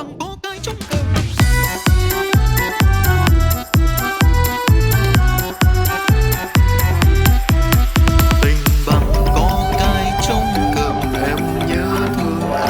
bằng có cái trong cờ. Tình bằng có cái trong cờ, em nhớ thương ai.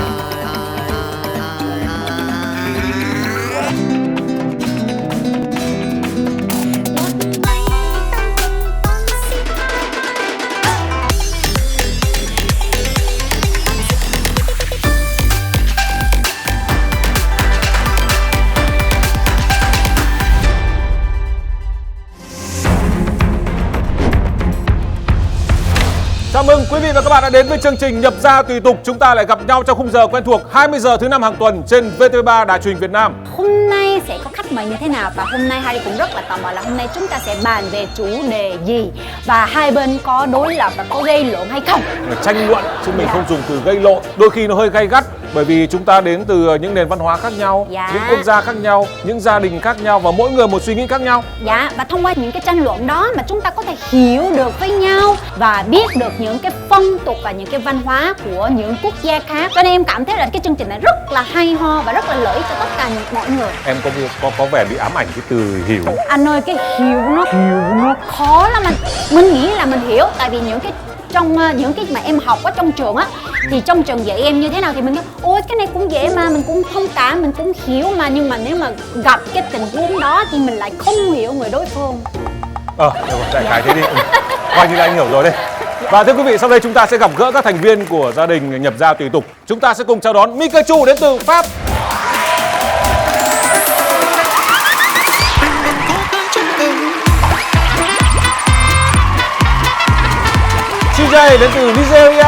Chào mừng quý vị và các bạn đã đến với chương trình Nhập Gia Tùy Tục. Chúng ta lại gặp nhau trong khung giờ quen thuộc 20 giờ thứ năm hàng tuần trên VTV3 Đài truyền hình Việt Nam. Hôm nay sẽ có khách mời như thế nào và hôm nay Harry cũng rất là tò mò là hôm nay chúng ta sẽ bàn về chủ đề gì và hai bên có đối lập và có gây lộn hay không. Tranh luận chứ mình không dùng từ gây lộn, đôi khi nó hơi gay gắt bởi vì chúng ta đến từ những nền văn hóa khác nhau, những quốc gia khác nhau, những gia đình khác nhau và mỗi người một suy nghĩ khác nhau. Dạ, và thông qua những cái tranh luận đó mà chúng ta có thể hiểu được với nhau và biết được những cái phong tục và những cái văn hóa của những quốc gia khác. Cho nên em cảm thấy là cái chương trình này rất là hay ho và rất là lợi ích cho tất cả mọi người. Em có vẻ bị ám ảnh cái từ hiểu. Anh ơi, cái hiểu nó khó lắm anh. Mình nghĩ là mình hiểu tại vì những cái trong những cái mà em học ở trong trường á thì trong trường dạy em như thế nào thì mình nói ôi cái này cũng dễ mà, mình cũng thông cảm, mình cũng hiểu mà, nhưng mà nếu mà gặp cái tình huống đó thì mình lại không hiểu người đối phương. Đại khái thế đi. Coi như là anh hiểu rồi đây. Và thưa quý vị, sau đây chúng ta sẽ gặp gỡ các thành viên của gia đình Nhập Gia Tùy Tục. Chúng ta sẽ cùng chào đón Mikachu đến từ Pháp, CJ đến từ Nigeria,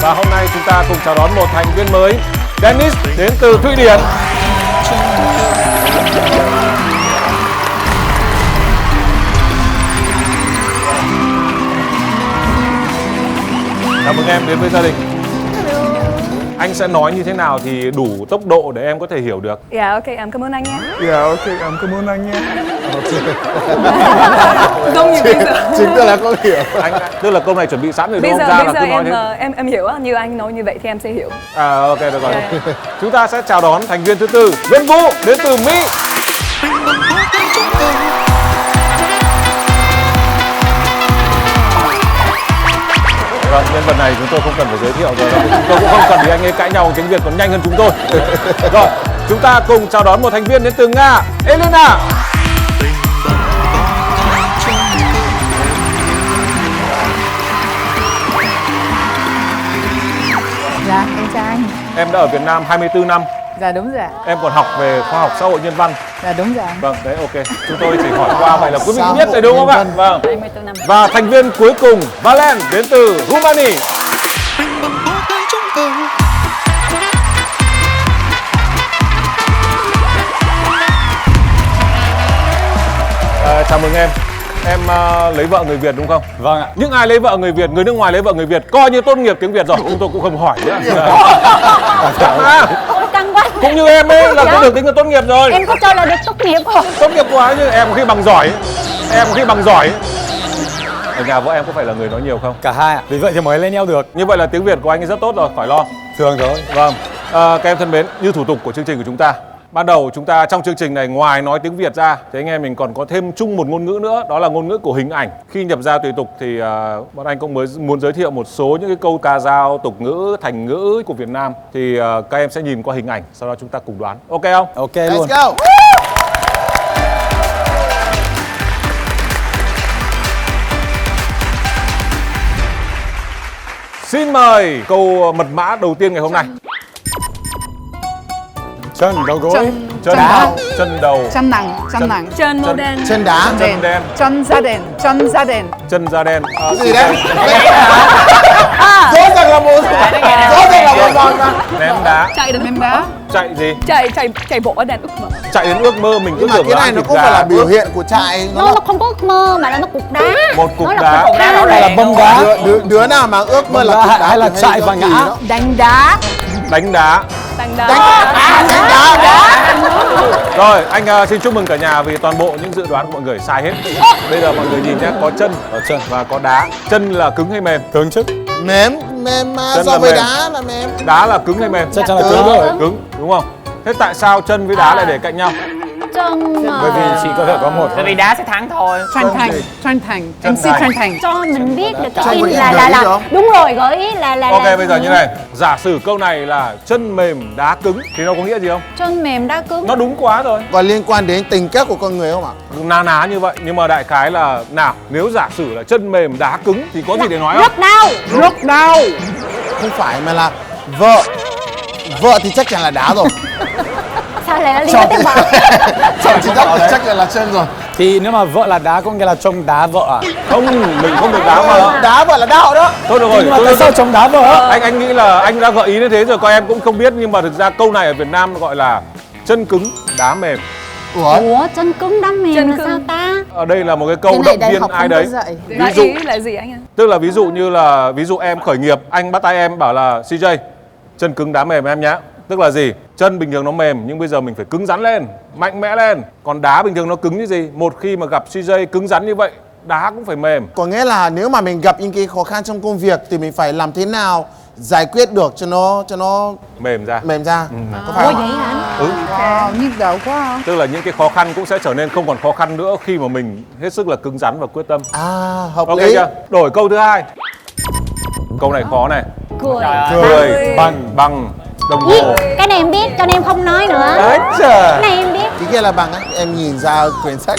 và hôm nay chúng ta cùng chào đón một thành viên mới, Dennis đến từ Thụy Điển. Chào mừng em đến với gia đình. Anh sẽ nói như thế nào thì đủ tốc độ để em có thể hiểu được. Dạ ok, em cảm ơn anh nhé. Dạ ok, em cảm ơn anh nhé. Không như bây giờ. Chính là có hiểu. Anh tức là câu này chuẩn bị sẵn rồi đúng không? Bây giờ em hiểu á, như anh nói như vậy thì em sẽ hiểu. Ok được rồi. Chúng ta sẽ chào đón thành viên thứ tư, Nguyễn Vũ đến từ Mỹ. Vâng, nhân vật này chúng tôi không cần phải giới thiệu rồi, chúng tôi cũng không cần thì anh ấy cãi nhau tiếng Việt còn nhanh hơn chúng tôi. Rồi, chúng ta cùng chào đón một thành viên đến từ Nga, Elena. Dạ, em chào anh. Em đã ở Việt Nam 24 năm. Dạ đúng rồi ạ. Em còn học về khoa học xã hội nhân văn. Dạ đúng rồi anh. Vâng, đấy ok. Chúng tôi chỉ hỏi qua vậy là quý vị biết rồi đúng không ạ? Vâng. 24 năm. Và thành viên cuối cùng, Valen đến từ Rumani. Chào mừng em. Em lấy vợ người Việt đúng không? Vâng ạ. Những ai lấy vợ người Việt, người nước ngoài lấy vợ người Việt coi như tốt nghiệp tiếng Việt rồi, chúng tôi cũng không hỏi nữa. Ôi căng quá. Cũng như em ấy là cũng được tính là tốt nghiệp rồi. Em có cho là được tốt nghiệp không? Tốt nghiệp quá chứ, em có khi bằng giỏi. Em có khi bằng giỏi. Ở nhà vợ em có phải là người nói nhiều không? Cả hai ạ. Vì vậy thì mới lên nhau được. Như vậy là tiếng Việt của anh ấy rất tốt rồi, khỏi lo. Thường thôi. Vâng, các em thân mến, như thủ tục của chương trình của chúng ta, ban đầu chúng ta trong chương trình này ngoài nói tiếng Việt ra thì anh em mình còn có thêm chung một ngôn ngữ nữa, đó là ngôn ngữ của hình ảnh. Khi nhập gia tùy tục thì bọn anh cũng mới muốn giới thiệu một số những cái câu ca dao, tục ngữ, thành ngữ của Việt Nam. Thì các em sẽ nhìn qua hình ảnh, sau đó chúng ta cùng đoán. Ok không? Ok luôn. Let's go. Xin mời câu mật mã đầu tiên ngày hôm nay. Chân đầu gối. Chân đá. Chân đầu. Chân nặng, chân nặng. Chân màu đen. Chân đá. Chân đen. Chân da đen, chân da đen. Chân da đen. Cái gì đấy? Rõ ràng là một mà. Ném đá. Chạy được Em đá. Chạy gì? chạy bộ ở đèn ước mơ. Chạy đến ước mơ mình cứ Nhưng mà tưởng cái là này ăn nó thịt không gà. phải là biểu hiện của chạy. Nó không có ước mơ mà là nó cục đá. Một cục Nó là đá. cục đá rõ Hay là bông đá. Đứa nào mà ước mơ là Bóng đá cục đá hay là thì chạy do và gì ngã. đó. Đánh đá. Đánh đá. Đánh đá. Đánh đá. Rồi, anh xin chúc mừng cả nhà vì toàn bộ những dự đoán của mọi người sai hết. Bây giờ mọi người nhìn nhé, có chân Chân và có đá. Chân là cứng hay mềm? cứng chứ. Mềm, mềm mà Chân so là với mềm. đá là mềm. Đá là cứng hay mềm? Chắc chắn là Cứng. cứng rồi. Cứng, đúng không? Thế tại sao chân với đá lại để cạnh nhau? Chân Bởi vì chỉ có thể có một. Tại vì đá sẽ thắng thôi. Chân thành. Chân MC thành. chân thành. cho mình biết được cái Chân ý gợi ý là không? đúng rồi, gợi ý là Ok, bây giờ như này, giả sử câu này là chân mềm đá cứng thì nó có nghĩa gì không? chân mềm đá cứng. Nó đúng quá rồi. Có liên quan đến tình cách của con người không ạ? Ná ná như vậy, nhưng mà đại khái là nào, nếu giả sử là chân mềm đá cứng thì có gì để nói không? Rất đau. Rất đau. Không phải mà là vợ. Vợ thì chắc chắn là đá rồi. Sao lại liên quan tới vợ? Chồng thì chắc là chân rồi. Thì nếu mà vợ là đá có nghĩa là trông đá vợ à? Không, mình không được đá mà. Đá vợ là đạo đó. Thôi được rồi, Nhưng mà tại sao trông đá vợ? anh nghĩ là anh đã gợi ý như thế rồi, các em cũng không biết, nhưng mà thực ra câu này ở Việt Nam gọi là chân cứng đá mềm. Ủa, chân cứng đá mềm Chân là cứng. sao ta? Ở đây là một cái câu động viên ai đấy. Gợi ý là gì anh ạ? Tức là ví dụ như là em khởi nghiệp, anh bắt tay em bảo là CJ, chân cứng đá mềm em nhá. Tức là gì? Chân bình thường nó mềm nhưng bây giờ mình phải cứng rắn lên, mạnh mẽ lên. Còn đá bình thường nó cứng như gì? Một khi mà gặp CJ cứng rắn như vậy, đá cũng phải mềm. Có nghĩa là nếu mà mình gặp những cái khó khăn trong công việc thì mình phải làm thế nào giải quyết được cho nó Mềm ra. mềm ra. Có Ủa phải vậy không? hả? Wow, nhức đầu quá không? Tức là những cái khó khăn cũng sẽ trở nên không còn khó khăn nữa khi mà mình hết sức là cứng rắn và quyết tâm. À, hợp Ok lý. chưa? Đổi câu thứ hai. Câu này khó này. Cười. Cười bằng đồng Ý, hồ. cái này em biết cho nên em không nói nữa. Đấy trời. Cái này em biết. Cái kia là bằng á, em nhìn ra quyển sách.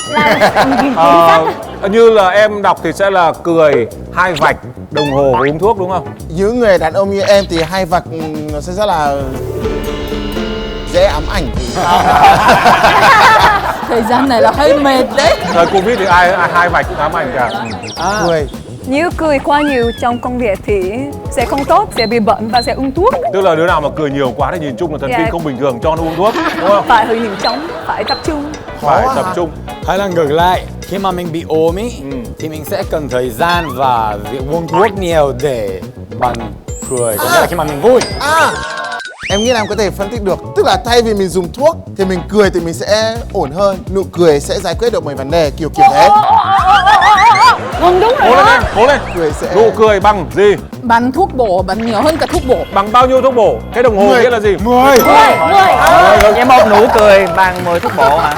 Như là em đọc thì sẽ là cười, hai vạch, đồng hồ và uống thuốc đúng không? Những người đàn ông như em thì hai vạch nó sẽ rất là dễ ám ảnh. Thời gian này là hơi mệt đấy. Thời Covid thì ai hai vạch cũng ám ảnh cả. Cười. Nếu cười quá nhiều trong công việc thì sẽ không tốt, sẽ bị bệnh và sẽ uống thuốc. Tức là đứa nào mà cười nhiều quá thì nhìn chung là thần kinh Dạ. không bình thường, cho nó uống thuốc đúng không? Phải hơi nhìn trống, phải tập trung. Phải quá tập hả? trung. Hay là ngược lại, khi mà mình bị ốm ý, thì mình sẽ cần thời gian và việc uống thuốc nhiều để bằng cười. Có nghĩa là khi mà mình vui. À, em nghĩ là em có thể phân tích được. Tức là thay vì mình dùng thuốc thì mình cười thì mình sẽ ổn hơn. Nụ cười sẽ giải quyết được mọi vấn đề kiểu thế. Đúng rồi Cố lên đó. em, cố lên. Cười sẽ... Nụ cười bằng gì? Bằng thuốc bổ, bằng nhiều hơn cả thuốc bổ. Bằng bao nhiêu thuốc bổ? Cái đồng hồ Mười. nghĩa là gì? 10. Người. Vậy một nụ cười bằng 10 thuốc bổ hả?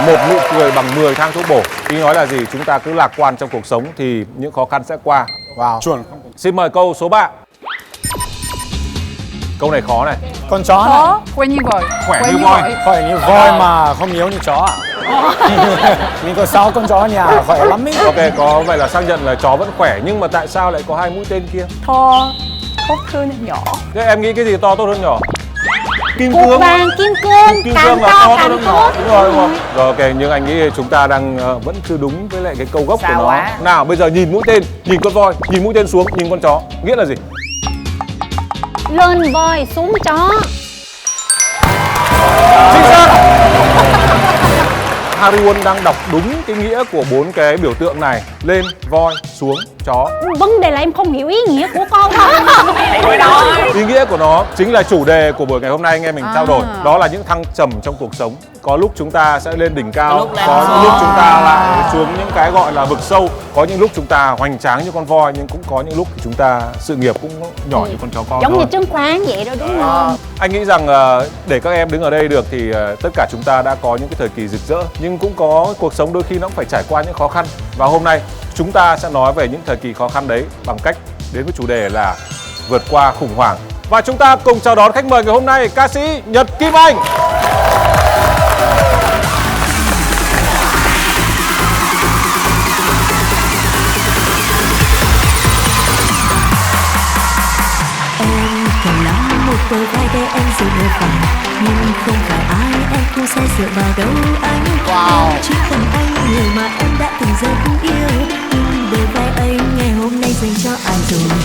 Một nụ cười bằng 10 thang thuốc bổ. Ý nói là gì? Chúng ta cứ lạc quan trong cuộc sống thì những khó khăn sẽ qua. Wow. Chuẩn. Xin mời câu số 3. Câu này khó này. Con chó này. Khó, quen như voi. Khỏe Quen như voi. Khỏe như voi mà không yếu như chó à? Mình có 6 con chó ở nhà khỏe lắm ý. Ok, có vậy là xác nhận là chó vẫn khỏe, nhưng mà tại sao lại có hai mũi tên kia? To, tốt hơn nhỏ. Thế em nghĩ cái gì to tốt hơn nhỏ? Kim Cục cương. vàng kim cương, Kim càng cương là to to càng hơn tốt. nhỏ. Đúng rồi, đúng rồi. Rồi ok, nhưng anh nghĩ chúng ta đang vẫn chưa đúng với lại cái câu gốc Sao của nó. quá? Nào, bây giờ nhìn mũi tên, nhìn con voi, nhìn mũi tên xuống, nhìn con chó. Nghĩa là gì? Lên voi xuống chó. Chính xác. Harry Won đang đọc đúng cái nghĩa của bốn cái biểu tượng này. Lên, voi, xuống, chó. Vấn đề là em không hiểu ý nghĩa của con thôi. Ý nghĩa của nó chính là chủ đề của buổi ngày hôm nay anh em mình trao đổi. Đó là những thăng trầm trong cuộc sống. Có lúc chúng ta sẽ lên đỉnh cao, lúc lên có những xuống. lúc chúng ta lại xuống những cái gọi là vực sâu. Có những lúc chúng ta hoành tráng như con voi, nhưng cũng có những lúc thì chúng ta sự nghiệp cũng nhỏ như con chó con Giống thôi. như chứng khoán vậy đó đúng không? Anh nghĩ rằng để các em đứng ở đây được thì tất cả chúng ta đã có những cái thời kỳ rực rỡ, nhưng cũng có cuộc sống đôi khi nó cũng phải trải qua những khó khăn. Và hôm nay chúng ta sẽ nói về những thời kỳ khó khăn đấy bằng cách đến với chủ đề là vượt qua khủng hoảng. Và chúng ta cùng chào đón khách mời ngày hôm nay, ca sĩ Nhật Kim Anh. Cần lắm một bờ vai để em dựa vào, nhưng không phải ai em cũng sẽ dựa vào đâu anh. Em chỉ cần anh người mà em đã từng rất yêu, nhưng bờ vai anh ngày hôm nay dành cho ai rồi?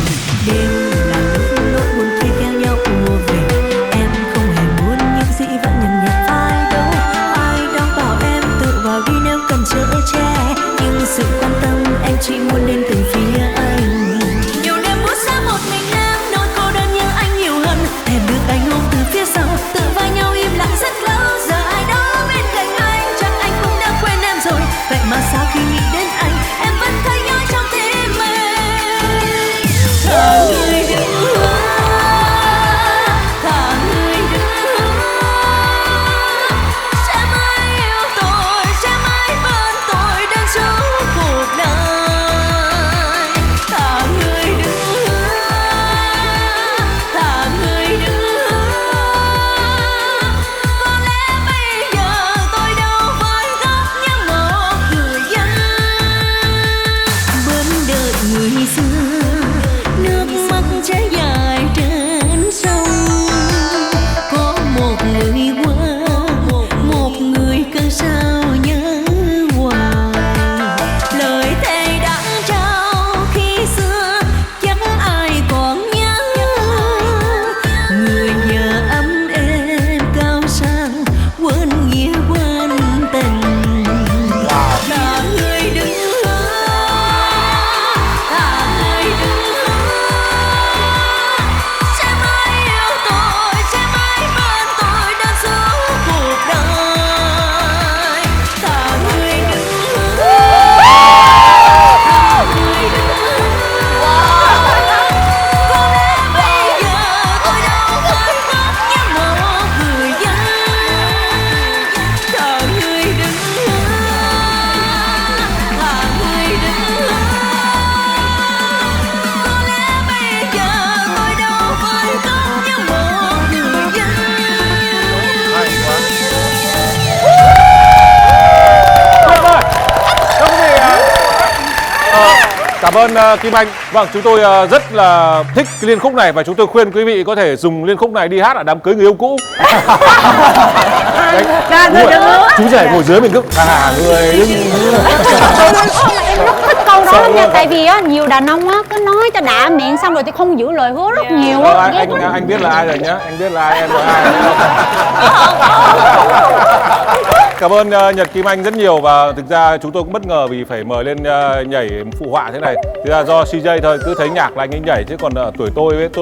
Đêm là lúc nỗi buồn kia kéo nhau ùa về, em không hề muốn những gì vẫn nhầm nhạt ai đó bảo em tự vào đi nếu cần chở che, nhưng sự quan tâm em chỉ muốn đến từ phía anh. Nhiều đêm bước xa một mình em, nỗi cô đơn nhưng anh nhiều hơn, thèm được anh ôm từ phía sau, tự vai nhau im lặng rất lâu. Giờ ai đó bên cạnh anh, chắc anh cũng đã quên em rồi, vậy mà sao khi nghĩ đến anh em vẫn thấy nhói trong tim mình. Cảm ơn Kim Anh. Vâng, chúng tôi rất là thích cái liên khúc này và chúng tôi khuyên quý vị có thể dùng liên khúc này đi hát ở đám cưới người yêu cũ. Chú rể ngồi dưới mình cứ người đứng. Em rất thích câu đó lắm nha, tại vì á nhiều đàn ông á cứ nói cho đã miệng xong rồi thì không giữ lời hứa rất nhiều á. Anh biết là ai rồi nhá, anh biết là ai, em là ai. Cảm ơn Nhật Kim Anh rất nhiều và thực ra chúng tôi cũng bất ngờ vì phải mời lên nhảy phụ họa thế này. Thực ra do CJ thôi, cứ thấy nhạc là anh ấy nhảy chứ còn tuổi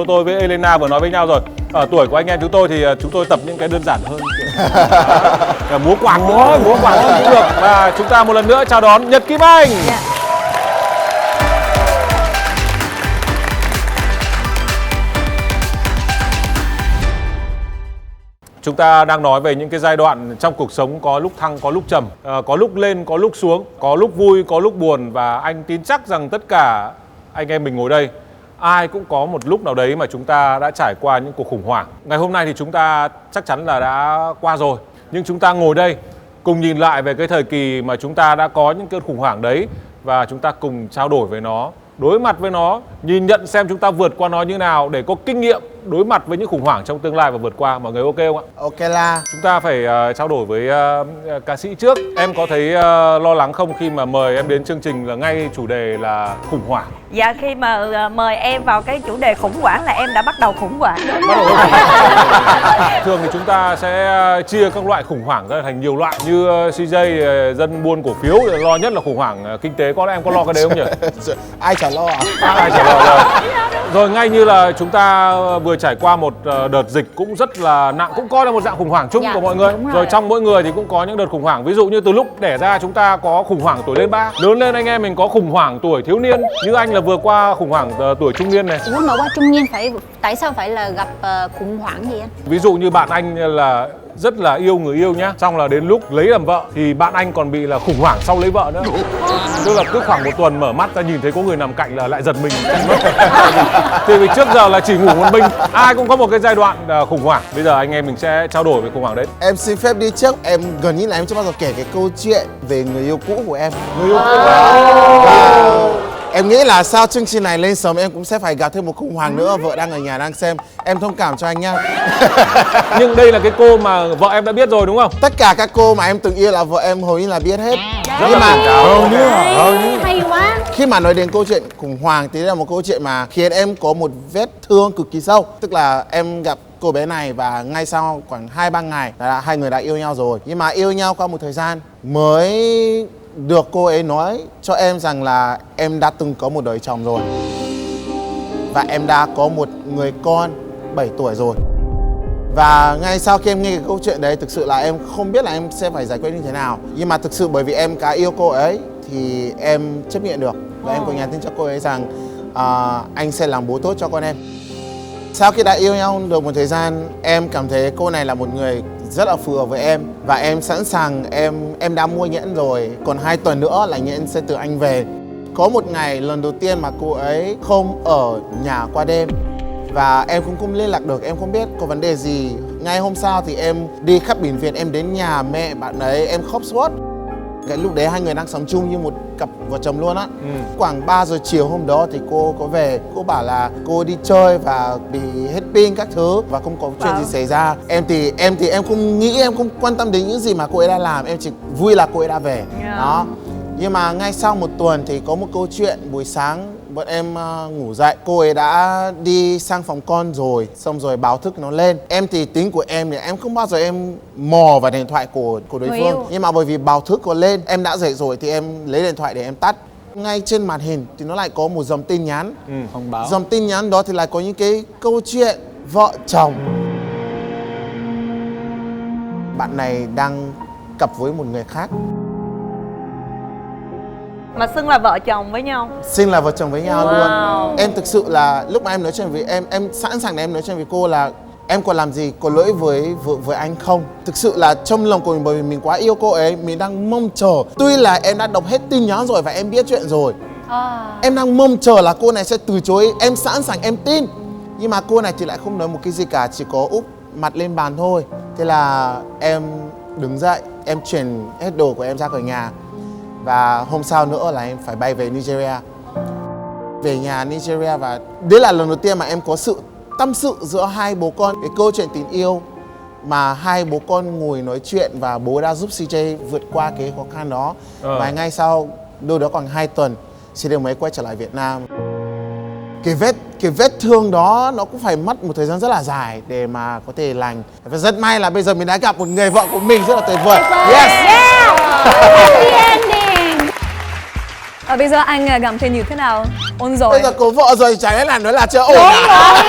tôi với Elena vừa nói với nhau rồi. Ở tuổi của anh em chúng tôi thì chúng tôi tập những cái đơn giản hơn. Múa quạt cũng được. Và chúng ta một lần nữa chào đón Nhật Kim Anh. Chúng ta đang nói về những cái giai đoạn trong cuộc sống có lúc thăng, có lúc trầm, có lúc lên, có lúc xuống, có lúc vui, có lúc buồn. Và anh tin chắc rằng tất cả anh em mình ngồi đây, ai cũng có một lúc nào đấy mà chúng ta đã trải qua những cuộc khủng hoảng. Ngày hôm nay thì chúng ta chắc chắn là đã qua rồi. Nhưng chúng ta ngồi đây cùng nhìn lại về cái thời kỳ mà chúng ta đã có những cơn khủng hoảng đấy. Và chúng ta cùng trao đổi với nó, đối mặt với nó, nhìn nhận xem chúng ta vượt qua nó như nào để có kinh nghiệm đối mặt với những khủng hoảng trong tương lai và vượt qua. Mọi người ok không ạ? Ok là. Chúng ta phải trao đổi với ca sĩ trước. Em có thấy lo lắng không khi mà mời em đến chương trình là ngay chủ đề là khủng hoảng? Dạ, khi mà mời em vào cái chủ đề khủng hoảng là em đã bắt đầu khủng hoảng. Thường thì chúng ta sẽ chia các loại khủng hoảng ra thành nhiều loại. Như CJ dân buôn cổ phiếu lo nhất là khủng hoảng kinh tế. Có lẽ em có lo cái đấy không nhỉ? Ai chả lo à? Ai chả lo rồi. Rồi ngay như là chúng ta vừa trải qua một đợt dịch cũng rất là nặng, cũng coi là một dạng khủng hoảng chung của mọi người. Rồi trong mỗi người thì cũng có những đợt khủng hoảng. Ví dụ như từ lúc đẻ ra chúng ta có khủng hoảng tuổi lên 3, lớn lên anh em mình có khủng hoảng tuổi thiếu niên. Như anh là vừa qua khủng hoảng tuổi trung niên này. Ủa mà qua trung niên tại sao phải là gặp khủng hoảng gì anh? Ví dụ như bạn anh là rất là yêu người yêu nhá, xong là đến lúc lấy làm vợ thì bạn anh còn bị là khủng hoảng sau lấy vợ nữa. Tức là cứ khoảng một tuần mở mắt ra nhìn thấy có người nằm cạnh là lại giật mình. Thì vì trước giờ là chỉ ngủ một mình, ai cũng có một cái giai đoạn khủng hoảng. Bây giờ anh em mình sẽ trao đổi về khủng hoảng đấy. Em xin phép đi trước, em gần như là em chưa bao giờ kể cái câu chuyện về người yêu cũ của em. Người yêu cũ. Em nghĩ là sau chương trình này lên sớm em cũng sẽ phải gặp thêm một khủng hoảng nữa. Vợ đang ở nhà đang xem, em thông cảm cho anh nhá. Nhưng đây là cái cô mà vợ em đã biết rồi đúng không? Tất cả các cô mà em từng yêu là vợ em hầu như là biết hết. Nhưng mà hay quá. Khi mà nói đến câu chuyện khủng hoảng thì đây là một câu chuyện mà khiến em có một vết thương cực kỳ sâu. Tức là em gặp cô bé này và ngay sau khoảng 2-3 ngày là hai người đã yêu nhau rồi. Nhưng mà yêu nhau qua một thời gian mới được cô ấy nói cho em rằng là em đã từng có một đời chồng rồi. Và em đã có một người con 7 tuổi rồi. Và ngay sau khi em nghe cái câu chuyện đấy, thực sự là em không biết là em sẽ phải giải quyết như thế nào. Nhưng mà thực sự bởi vì em khá yêu cô ấy thì em chấp nhận được. Và em có nhắn tin cho cô ấy rằng anh sẽ làm bố tốt cho con em. Sau khi đã yêu nhau được một thời gian, em cảm thấy cô này là một người rất là phù hợp với em. Và em sẵn sàng, em đã mua nhẫn rồi. Còn 2 tuần nữa là nhẫn sẽ từ Anh về. Có một ngày lần đầu tiên mà cô ấy không ở nhà qua đêm. Và em cũng không liên lạc được, em không biết có vấn đề gì. Ngay hôm sau thì em đi khắp bệnh viện, em đến nhà mẹ bạn ấy, em khóc suốt. Cái lúc đấy hai người đang sống chung như một cặp vợ chồng luôn á. Khoảng 3 giờ chiều hôm đó thì cô có về. Cô bảo là cô đi chơi và bị hết pin các thứ và không có chuyện gì xảy ra. Em thì em không nghĩ, em không quan tâm đến những gì mà cô ấy đã làm. Em chỉ vui là cô ấy đã về. Đó. Nhưng mà ngay sau một tuần thì có một câu chuyện buổi sáng bọn em ngủ dậy, cô ấy đã đi sang phòng con rồi, xong rồi báo thức nó lên. Em thì tính của em thì em không bao giờ em mò vào điện thoại của đối phương. Nhưng mà bởi vì báo thức có lên, em đã dậy rồi thì em lấy điện thoại để em tắt. Ngay trên màn hình thì nó lại có một dòng tin nhắn. Thông báo. Dòng tin nhắn đó thì lại có những cái câu chuyện vợ chồng. Bạn này đang cặp với một người khác. Mà xưng là vợ chồng với nhau. Xưng là vợ chồng với nhau luôn. Em thực sự là lúc mà em nói chuyện với em sẵn sàng để em nói chuyện với cô là em có làm gì, có lỗi với anh không. Thực sự là trong lòng của mình, bởi vì mình quá yêu cô ấy, mình đang mong chờ. Tuy là em đã đọc hết tin nhắn rồi và em biết chuyện rồi, em đang mong chờ là cô này sẽ từ chối. Em sẵn sàng, em tin. Nhưng mà cô này thì lại không nói một cái gì cả, chỉ có úp mặt lên bàn thôi. Thế là em đứng dậy, em chuyển hết đồ của em ra khỏi nhà. Và hôm sau nữa là em phải bay về Nigeria. về nhà Nigeria và đấy là lần đầu tiên mà em có sự tâm sự giữa hai bố con, cái câu chuyện tình yêu mà hai bố con ngồi nói chuyện và bố đã giúp CJ vượt qua cái khó khăn đó. Và ngay sau đâu đó còn 2 tuần CJ mới quay trở lại Việt Nam. Cái vết thương đó nó cũng phải mất một thời gian rất là dài để mà có thể lành. Và rất may là bây giờ mình đã gặp một người vợ của mình rất là tuyệt vời. Yes. Happy ending. Và bây giờ anh cảm thấy như thế nào? Ổn rồi. Bây giờ có vợ rồi chả lẽ là nói là chưa ổn à?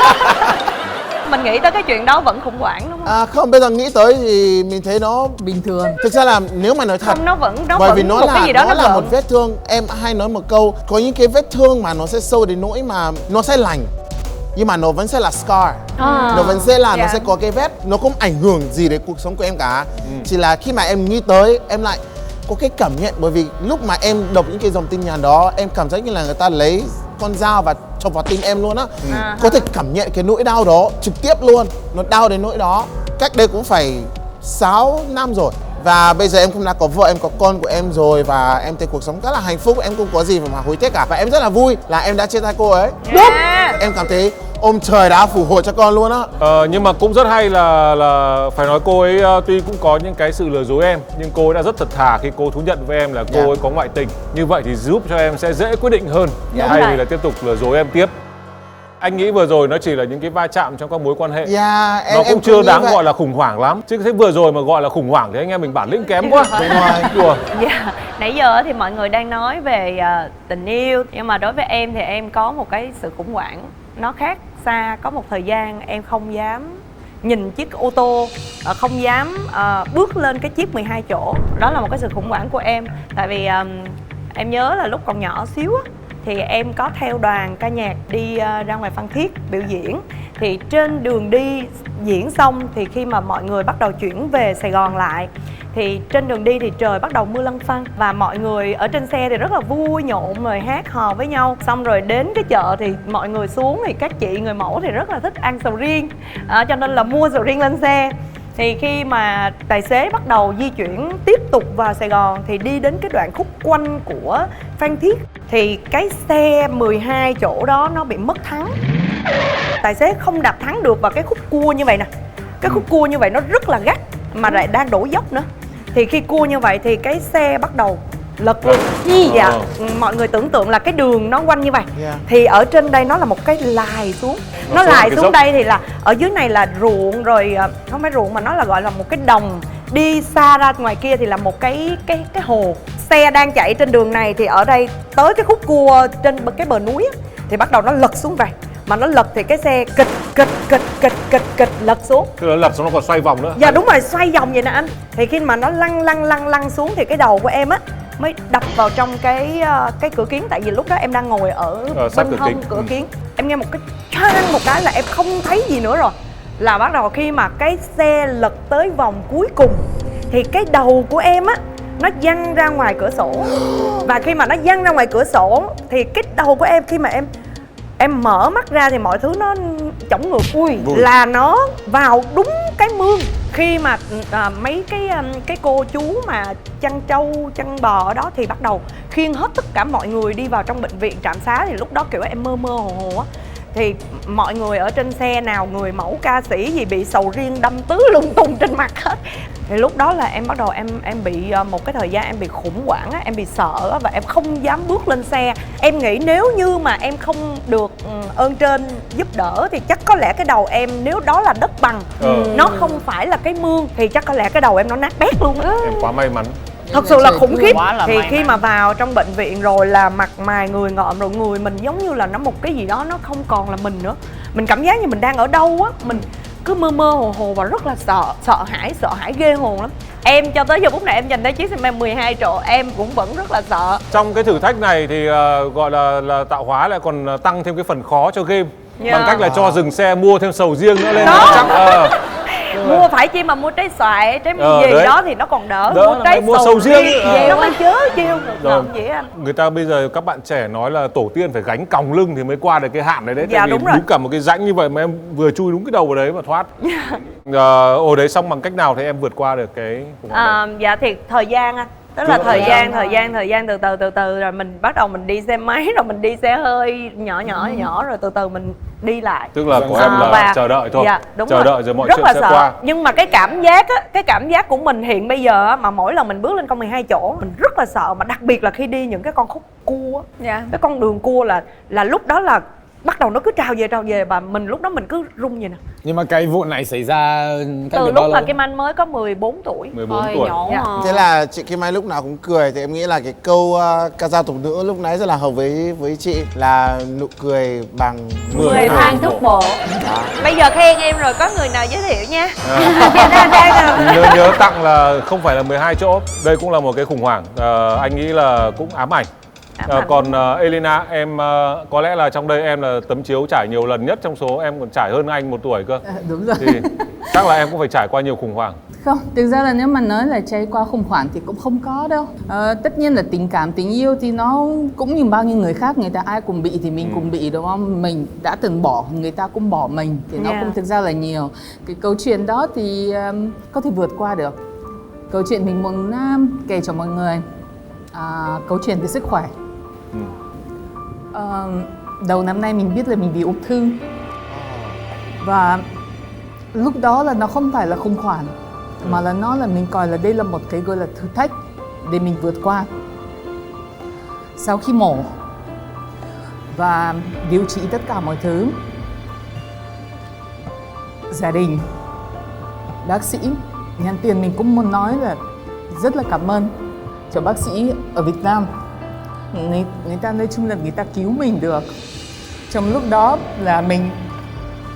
Mình nghĩ tới cái chuyện đó vẫn khủng hoảng đúng không? Không, bây giờ nghĩ tới thì mình thấy nó Bình thường. thực ra là nếu mà nói thật, Không, nó vẫn bởi vì một cái gì đó nó là gợn. một vết thương. Em hay nói một câu, có những cái vết thương mà nó sẽ sâu đến nỗi mà nó sẽ lành, nhưng mà nó vẫn sẽ là scar. Nó vẫn sẽ là nó sẽ có cái vết, nó không ảnh hưởng gì đến cuộc sống của em cả. Chỉ là khi mà em nghĩ tới, em lại có cái cảm nhận, bởi vì lúc mà em đọc những cái dòng tin nhắn đó, em cảm giác như là người ta lấy con dao và chọc vào tim em luôn á. Có thể cảm nhận cái nỗi đau đó trực tiếp luôn, nó đau đến nỗi đó. Cách đây cũng phải 6 năm rồi. Và bây giờ em cũng đã có vợ, em có con của em rồi và em thấy cuộc sống rất là hạnh phúc, em không có gì mà hối tiếc cả. Và em rất là vui là em đã chia tay cô ấy. Đúng. Em cảm thấy ông trời đã phù hộ cho con luôn á. Nhưng mà cũng rất hay là phải nói cô ấy tuy cũng có những cái sự lừa dối em, nhưng cô ấy đã rất thật thà khi cô thú nhận với em là cô ấy có ngoại tình. Như vậy thì giúp cho em sẽ dễ quyết định hơn thay vì là tiếp tục lừa dối em tiếp. Anh nghĩ vừa rồi nó chỉ là những cái va chạm trong các mối quan hệ. Nó cũng chưa đáng gọi là khủng hoảng lắm. Chứ thế vừa rồi mà gọi là khủng hoảng thì anh em mình bản lĩnh kém quá. Đúng rồi. Đùa. Nãy giờ thì mọi người đang nói về tình yêu, nhưng mà đối với em thì em có một cái sự khủng hoảng nó khác xa. Có một thời gian em không dám nhìn chiếc ô tô, không dám bước lên cái chiếc 12 chỗ. Đó là một cái sự khủng hoảng của em. Tại vì em nhớ là lúc còn nhỏ xíu á, thì em có theo đoàn ca nhạc đi ra ngoài Phan Thiết biểu diễn. Thì trên đường đi diễn xong thì khi mà mọi người bắt đầu chuyển về Sài Gòn lại, thì trên đường đi thì trời bắt đầu mưa lăn phăng. Và mọi người ở trên xe thì rất là vui nhộn rồi hát hò với nhau. Xong rồi đến cái chợ thì mọi người xuống thì các chị người mẫu thì rất là thích ăn sầu riêng, cho nên là mua sầu riêng lên xe. Thì khi mà tài xế bắt đầu di chuyển tiếp tục vào Sài Gòn thì đi đến cái đoạn khúc quanh của Phan Thiết, thì cái xe 12 chỗ đó nó bị mất thắng. Tài xế không đạp thắng được vào cái khúc cua như vậy nè. Cái khúc cua như vậy nó rất là gắt mà lại đang đổ dốc nữa. Thì khi cua như vậy thì cái xe bắt đầu lật luôn. Mọi người tưởng tượng là cái đường nó quanh như vậy. Thì ở trên đây nó là một cái lài xuống. Nó lài xuống đây thì là ở dưới này là ruộng rồi, không phải ruộng mà nó là gọi là một cái đồng. Đi xa ra ngoài kia thì là một cái hồ. Xe đang chạy trên đường này thì ở đây tới cái khúc cua trên cái bờ núi á, thì bắt đầu nó lật xuống vậy. Mà nó lật thì cái xe kịch lật xuống. Tức là lật xong nó còn xoay vòng nữa. Dạ đúng rồi, xoay vòng vậy nè anh. Thì khi mà nó lăn xuống thì cái đầu của em á mới đập vào trong cái cửa kính. Tại vì lúc đó em đang ngồi ở bên hông cửa kính. Em nghe một cái choang một cái là em không thấy gì nữa rồi. Là bắt đầu khi mà cái xe lật tới vòng cuối cùng thì cái đầu của em á nó văng ra ngoài cửa sổ. Và khi mà nó văng ra ngoài cửa sổ thì cái đầu của em, khi mà em mở mắt ra thì mọi thứ nó chổng ngược. Là nó vào đúng cái mương. Khi mà mấy cái cô chú mà chăn trâu chăn bò ở đó thì bắt đầu khiêng hết tất cả mọi người đi vào trong bệnh viện trạm xá. Thì lúc đó kiểu em mơ hồ á, thì mọi người ở trên xe nào người mẫu ca sĩ gì bị sầu riêng đâm tứ lung tung trên mặt hết. Thì lúc đó là em bắt đầu em bị một cái thời gian em bị khủng hoảng á, em bị sợ á, và em không dám bước lên xe. Em nghĩ nếu như mà em không được ơn trên giúp đỡ thì chắc có lẽ cái đầu em, nếu đó là đất bằng, nó không phải là cái mương, thì chắc có lẽ cái đầu em nó nát bét luôn á. Em quá may mắn. Thật sự là khủng khiếp. Thì khi mà vào trong bệnh viện rồi là mặt mày người ngợm rồi, người mình giống như là nó một cái gì đó nó không còn là mình nữa. Mình cảm giác như mình đang ở đâu á, mình cứ mơ hồ và rất là sợ hãi ghê hồn lắm. Em cho tới giờ phút này em dành tới chiếc xe 12 chỗ em cũng vẫn rất là sợ. Trong cái thử thách này thì gọi là tạo hóa lại còn tăng thêm cái phần khó cho game. Bằng cách là cho dừng xe mua thêm sầu riêng nữa lên đó. Chắc mua phải chi mà mua trái xoài, trái gì đấy. đó thì nó còn đỡ. Mua sầu riêng vậy nó mới chớ chiêu được vậy anh. Người ta bây giờ các bạn trẻ nói là tổ tiên phải gánh còng lưng thì mới qua được cái hạn đấy đấy. Dạ, tại vì đúng rồi. cả một cái rãnh như vậy mà em vừa chui đúng cái đầu vào đấy mà thoát. Đấy xong bằng cách nào thì em vượt qua được cái dạ thì thời gian anh, Tức là thời gian từ từ rồi mình bắt đầu mình đi xe máy, rồi mình đi xe hơi nhỏ rồi từ từ mình đi lại. Tức là của em là chờ đợi thôi. Dạ, đúng chờ đợi rồi mọi rất chuyện là sẽ sợ. qua. Nhưng mà cái cảm giác của mình hiện bây giờ á, mà mỗi lần mình bước lên con 12 chỗ mình rất là sợ, mà đặc biệt là khi đi những cái con khúc cua á, Dạ. cái con đường cua là lúc đó là bắt đầu nó cứ trào về và mình lúc đó mình cứ rung vậy nè. Nhưng mà cái vụ này xảy ra cách Từ được lúc bao mà lâu? Kim Anh mới có 14 tuổi. 14 Thôi tuổi. nhỏ Dạ. mà. Thế là chị Kim Anh lúc nào cũng cười, thì em nghĩ là cái câu ca dao tục ngữ lúc nãy rất là hợp với chị, là nụ cười bằng 10 thang thuốc bổ. Bây giờ khen em rồi, có người nào giới thiệu nha. Nhớ tặng là không phải là 12 chỗ. Đây cũng là một cái khủng hoảng. Anh nghĩ là cũng ám ảnh. Còn Elena, em có lẽ là trong đây em là tấm chiếu trải nhiều lần nhất trong số, em còn trải hơn anh 1 tuổi cơ. Đúng rồi. Thì chắc là em cũng phải trải qua nhiều khủng hoảng. Không, thực ra là nếu mà nói là trải qua khủng hoảng thì cũng không có đâu. Tất nhiên là tình cảm, tình yêu thì nó cũng như bao nhiêu người khác, người ta ai cùng bị thì mình cùng bị, đúng không? Mình đã từng bỏ, người ta cũng bỏ mình, thì nó cũng thực ra là nhiều. Cái câu chuyện đó thì có thể vượt qua được. Câu chuyện mình muốn kể cho mọi người, câu chuyện về sức khỏe. Đầu năm nay mình biết là mình bị ung thư. Và lúc đó là nó không phải là khủng hoảng, mà là nó là mình coi là đây là một cái gọi là thử thách để mình vượt qua. Sau khi mổ và điều trị tất cả mọi thứ, gia đình, bác sĩ, nhân tiền mình cũng muốn nói là rất là cảm ơn cho bác sĩ ở Việt Nam. Người ta nói chung là người ta cứu mình được. Trong lúc đó là mình,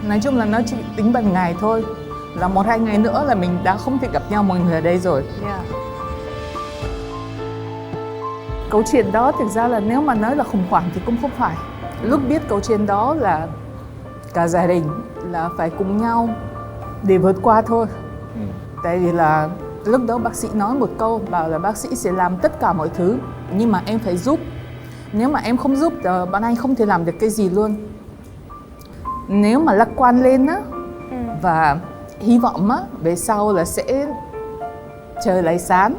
nói chung là nó chỉ tính bằng ngày thôi, là 1-2 ngày nữa là mình đã không thể gặp nhau mọi người ở đây rồi. Câu chuyện đó thực ra là nếu mà nói là khủng hoảng thì cũng không phải. Lúc biết câu chuyện đó là cả gia đình là phải cùng nhau để vượt qua thôi. Tại vì là lúc đó bác sĩ nói một câu, bảo là bác sĩ sẽ làm tất cả mọi thứ, nhưng mà em phải giúp. Nếu mà em không giúp thì bọn anh không thể làm được cái gì luôn. Nếu mà lạc quan lên á, và hy vọng á, về sau là sẽ trời lại sáng,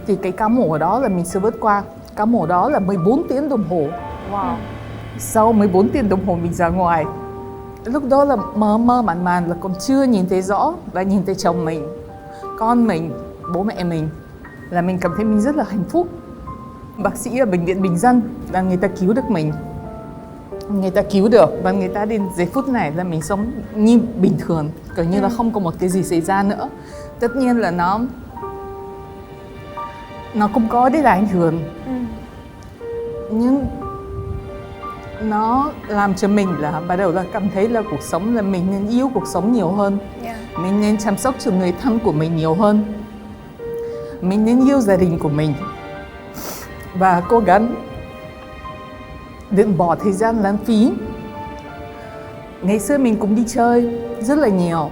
thì cái ca mổ đó là mình sẽ vượt qua. Ca mổ đó là 14 tiếng đồng hồ. Sau 14 tiếng đồng hồ mình ra ngoài, lúc đó là mơ mơ màng màng, là còn chưa nhìn thấy rõ, và nhìn thấy chồng mình, con mình, bố mẹ mình, là mình cảm thấy mình rất là hạnh phúc. Bác sĩ ở bệnh viện Bình Dân là người ta cứu được mình, người ta cứu được, và người ta đến giây phút này là mình sống như bình thường, gần như là không có một cái gì xảy ra nữa. Tất nhiên là nó cũng có để là ảnh hưởng, nhưng nó làm cho mình là bắt đầu là cảm thấy là cuộc sống là mình nên yêu cuộc sống nhiều hơn. Mình nên chăm sóc cho người thân của mình nhiều hơn. Mình nên yêu gia đình của mình. Và cố gắng đừng bỏ thời gian lãng phí. Ngày xưa mình cũng đi chơi rất là nhiều.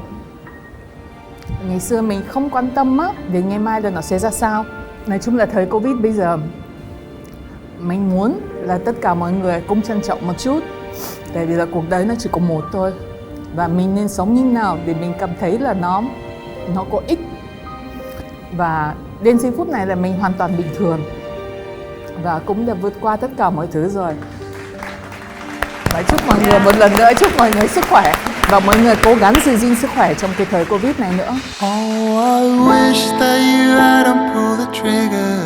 Ngày xưa mình không quan tâm á, về ngày mai là nó sẽ ra sao. Nói chung là thời Covid bây giờ, mình muốn là tất cả mọi người cũng trân trọng một chút. Tại vì là cuộc đời nó chỉ có một thôi. Và mình nên sống như nào để mình cảm thấy là nó có ích. Và đến giây phút này là mình hoàn toàn bình thường, và cũng đã vượt qua tất cả mọi thứ rồi. Và chúc mọi người một lần nữa, chúc mọi người sức khỏe, và mọi người cố gắng giữ gìn sức khỏe trong cái thời Covid này nữa. Oh, I wish that you hadn't pulled the trigger.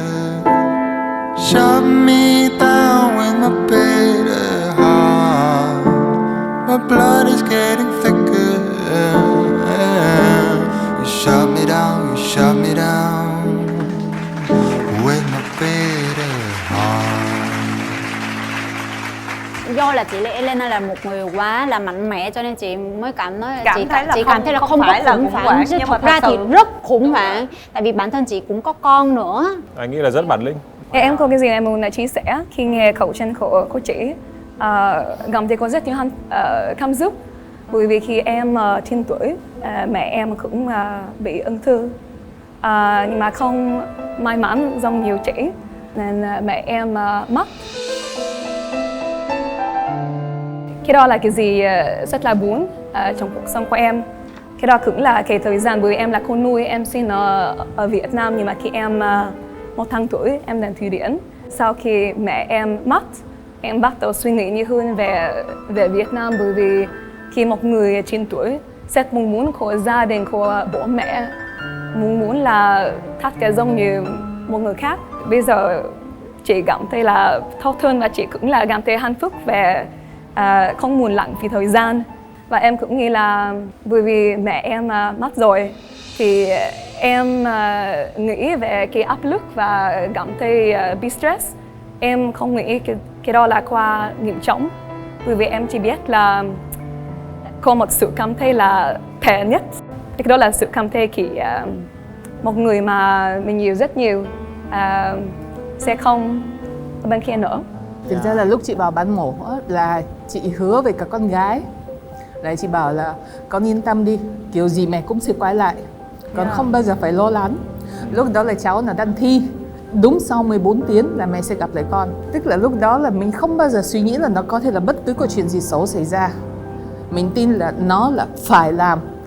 Shut me down with my bitter heart. My blood is getting thicker. You shut me down, you shut me down with my bitter heart. Do là chị Elena là một người quá là mạnh mẽ, cho nên chị mới cảm thấy là không không phải có là khủng khủng hoảng, hoảng, chứ nhưng mà thật ra thật thì sự rất khủng hoảng. Tại vì bản thân chị cũng có con nữa. Anh nghĩ là rất bản lĩnh. Em có cái gì em muốn chia sẻ khi nghe câu chuyện của chị. Cảm thấy có rất nhiều cảm xúc. Bởi vì khi em 9 tuổi, mẹ em cũng bị ung thư. Nhưng mà không may mắn giống nhiều chị, nên mẹ em mất. Cái đó là cái gì rất là buồn trong cuộc sống của em. Cái đó cũng là cái thời gian bởi em là con nuôi, em sinh ở Việt Nam, nhưng mà khi em 1 tháng tuổi em đến Thụy Điển. Sau khi mẹ em mất, em bắt đầu suy nghĩ nhiều hơn về Việt Nam, bởi vì khi một người 9 tuổi rất mong muốn của gia đình, của bố mẹ, muốn là tất cả giống như một người khác. Bây giờ chị cảm thấy là tốt hơn và chị cũng là cảm thấy hạnh phúc về không muốn lãng phí thời gian. Và em cũng nghĩ là bởi vì mẹ em mất rồi thì em nghĩ về cái áp lực và cảm thấy bị stress. Em không nghĩ cái đó là qua nghiêm trọng, bởi vì em chỉ biết là có một sự cảm thấy là tệ nhất. Cái đó là sự cảm thấy khi một người mà mình yêu rất nhiều sẽ không ở bên kia nữa. Thực ra là lúc chị vào ban mổ là chị hứa với các con gái, là chị bảo là con yên tâm đi, kiểu gì mẹ cũng sẽ quay lại, con không bao giờ phải lo lắng. Lúc đó là cháu là đang thi, đúng sau 14 tiếng là mẹ sẽ gặp lại con. Tức là lúc đó là mình không bao giờ suy nghĩ là nó có thể là bất cứ có chuyện gì xấu xảy ra. Mình tin là nó là phải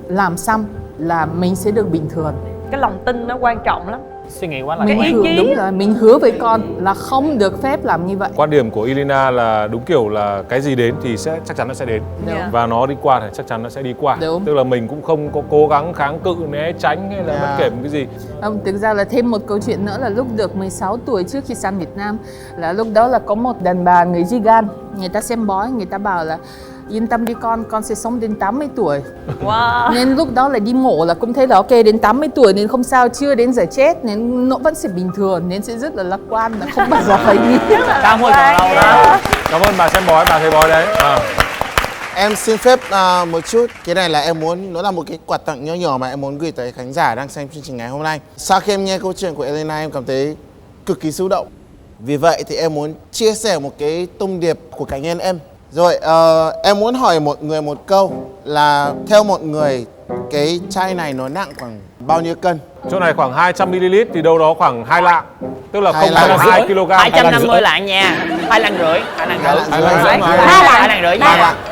làm xong là mình sẽ được bình thường. Cái lòng tin nó quan trọng lắm. Suy nghĩ quá là Cái ý chí. Đúng rồi, mình hứa với con là không được phép làm như vậy. Quan điểm của Elina là đúng kiểu là cái gì đến thì chắc chắn nó sẽ đến. Và nó đi qua thì chắc chắn nó sẽ đi qua. Đúng. Tức là mình cũng không có cố gắng kháng cự, né tránh hay là bất kể một cái gì. Thực ra là thêm một câu chuyện nữa là lúc được 16 tuổi trước khi sang Việt Nam, là lúc đó là có một đàn bà người Gigan, người ta xem bói, người ta bảo là yên tâm đi con sẽ sống đến 80 tuổi. Wow. Nên lúc đó là đi mổ là cũng thấy là ok, đến 80 tuổi nên không sao, chưa đến giờ chết nên nó vẫn sẽ bình thường, nên sẽ rất là lạc quan, là không bao giờ phải nghĩ. Cảm ơn còn lâu đó. Cảm ơn bà xem bói, bà thầy bói đấy. Em xin phép một chút, cái này là em muốn, nó là một cái quà tặng nhỏ nhỏ mà em muốn gửi tới khán giả đang xem chương trình ngày hôm nay. Sau khi em nghe câu chuyện của Elina, em cảm thấy cực kỳ xúc động. Vì vậy thì em muốn chia sẻ một cái thông điệp của cá nhân em. Rồi, em muốn hỏi mọi người một câu là theo mọi người cái chai này nó nặng khoảng bao nhiêu cân? Chỗ này khoảng 200ml thì đâu đó khoảng 2 lạng. Tức là không phải là 2 kg. 250 lạng nha. 2 lạng rưỡi. 2 lạng rưỡi. 2 lạng rưỡi.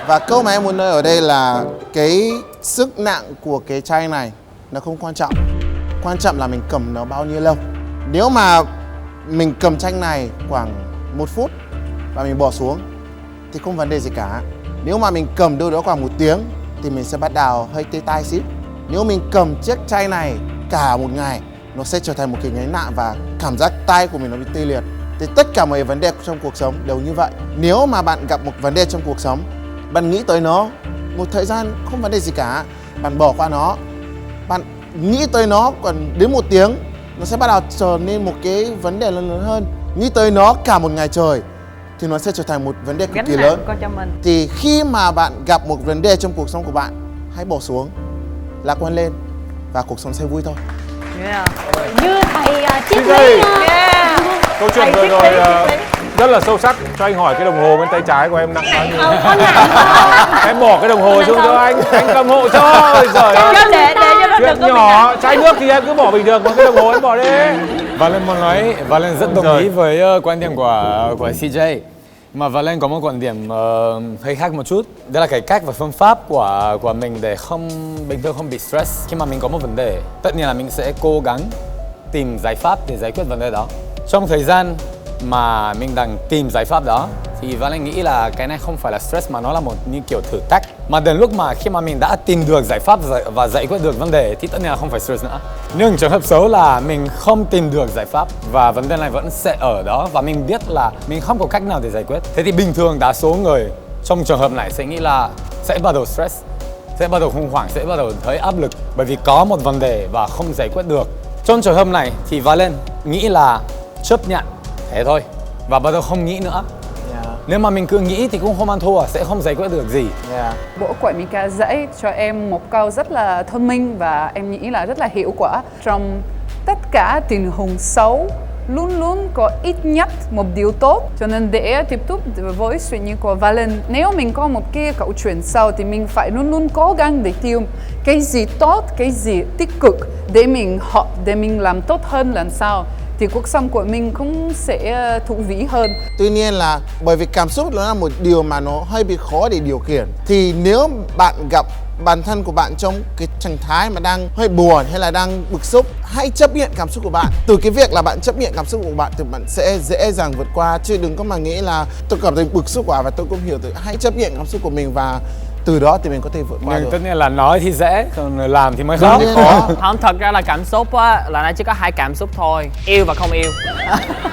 Và câu mà em muốn nói ở đây là cái sức nặng của cái chai này nó không quan trọng. Quan trọng là mình cầm nó bao nhiêu lâu. Nếu mà mình cầm chai này khoảng 1 phút và mình bỏ xuống thì không vấn đề gì cả. Nếu mà mình cầm đâu đó khoảng 1 tiếng thì mình sẽ bắt đầu hơi tê tai xíu. Nếu mình cầm chiếc chai này cả một ngày, nó sẽ trở thành một cái gánh nặng và cảm giác tay của mình nó bị tê liệt. Thì tất cả mọi vấn đề trong cuộc sống đều như vậy. Nếu mà bạn gặp một vấn đề trong cuộc sống, bạn nghĩ tới nó một thời gian không vấn đề gì cả, bạn bỏ qua nó, bạn nghĩ tới nó còn đến 1 tiếng, nó sẽ bắt đầu trở nên một cái vấn đề lớn hơn. Nghĩ tới nó cả một ngày trời thì nó sẽ trở thành một vấn đề cực kỳ lớn. Cho mình. Thì khi mà bạn gặp một vấn đề trong cuộc sống của bạn, hãy bỏ xuống, lạc quan lên và cuộc sống sẽ vui thôi. Như thầy triết lý. Câu chuyện vừa rồi rất là sâu sắc. Cho anh hỏi cái đồng hồ bên tay trái của em nặng bao nhiêu? Em bỏ cái đồng hồ xuống cho anh cầm hộ cho. Ôi giời ơi. Để cho nó Chuyện nhỏ, chai nước thì em cứ bỏ bình thường, còn cái đồng hồ em bỏ đi. Valen muốn nói, Valen rất đồng ý với quan điểm của CJ. Mà Valen có một quan điểm hơi khác một chút. Đó là cái cách và phương pháp của mình để bình thường không bị stress khi mà mình có một vấn đề. Tất nhiên là mình sẽ cố gắng tìm giải pháp để giải quyết vấn đề đó. Trong thời gian mà mình đang tìm giải pháp đó thì Valen nghĩ là cái này không phải là stress mà nó là một như kiểu thử thách. Mà đến lúc mà khi mà mình đã tìm được giải pháp và giải quyết được vấn đề thì tất nhiên là không phải stress nữa. Nhưng trường hợp xấu là mình không tìm được giải pháp và vấn đề này vẫn sẽ ở đó và mình biết là mình không có cách nào để giải quyết. Thế thì bình thường đa số người trong trường hợp này sẽ nghĩ là sẽ bắt đầu stress, sẽ bắt đầu khủng hoảng, sẽ bắt đầu thấy áp lực bởi vì có một vấn đề và không giải quyết được. Trong trường hợp này thì Valen nghĩ là chấp nhận thế thôi và bắt đầu không nghĩ nữa. Nếu mà mình cứ nghĩ thì cũng không ăn thua, sẽ không giải quyết được gì. Bố của Mika dạy cho em một câu rất là thông minh và em nghĩ là rất là hiệu quả. Trong tất cả tình huống xấu luôn luôn có ít nhất một điều tốt. Cho nên để tiếp tục với suy nghĩ của Valen, nếu mình có một cái câu chuyện xấu thì mình phải luôn luôn cố gắng để tìm cái gì tốt, cái gì tích cực để mình học, để mình làm tốt hơn lần sau. Thì cuộc sống của mình cũng sẽ thú vị hơn. Tuy nhiên là bởi vì cảm xúc nó là một điều mà nó hơi bị khó để điều khiển. Thì nếu bạn gặp bản thân của bạn trong cái trạng thái mà đang hơi buồn hay là đang bực xúc, hãy chấp nhận cảm xúc của bạn. Từ cái việc là bạn chấp nhận cảm xúc của bạn thì bạn sẽ dễ dàng vượt qua, chứ đừng có mà nghĩ là tôi cảm thấy bực xúc quá và tôi cũng hiểu được. Hãy chấp nhận cảm xúc của mình và từ đó thì mình có thể vượt qua Nhưng được. tất nhiên là nói thì dễ, còn làm thì mới khó. Không, thật ra là cảm xúc á là nó chỉ có hai cảm xúc thôi, yêu và không yêu.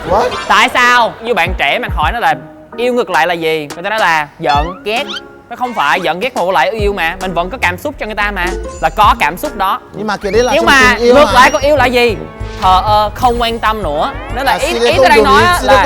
What? Tại sao như bạn trẻ bạn hỏi nó là yêu ngược lại là gì, người ta nói là giận ghét. Nó không phải giận ghét ngược lại yêu mà, mình vẫn có cảm xúc cho người ta mà, là có cảm xúc đó. Nhưng mà cái đấy là Nhưng trong mà tình yêu ngược lại của yêu là gì? Thờ ơ, không quan tâm nữa. Đó là ý tôi đang nói á, là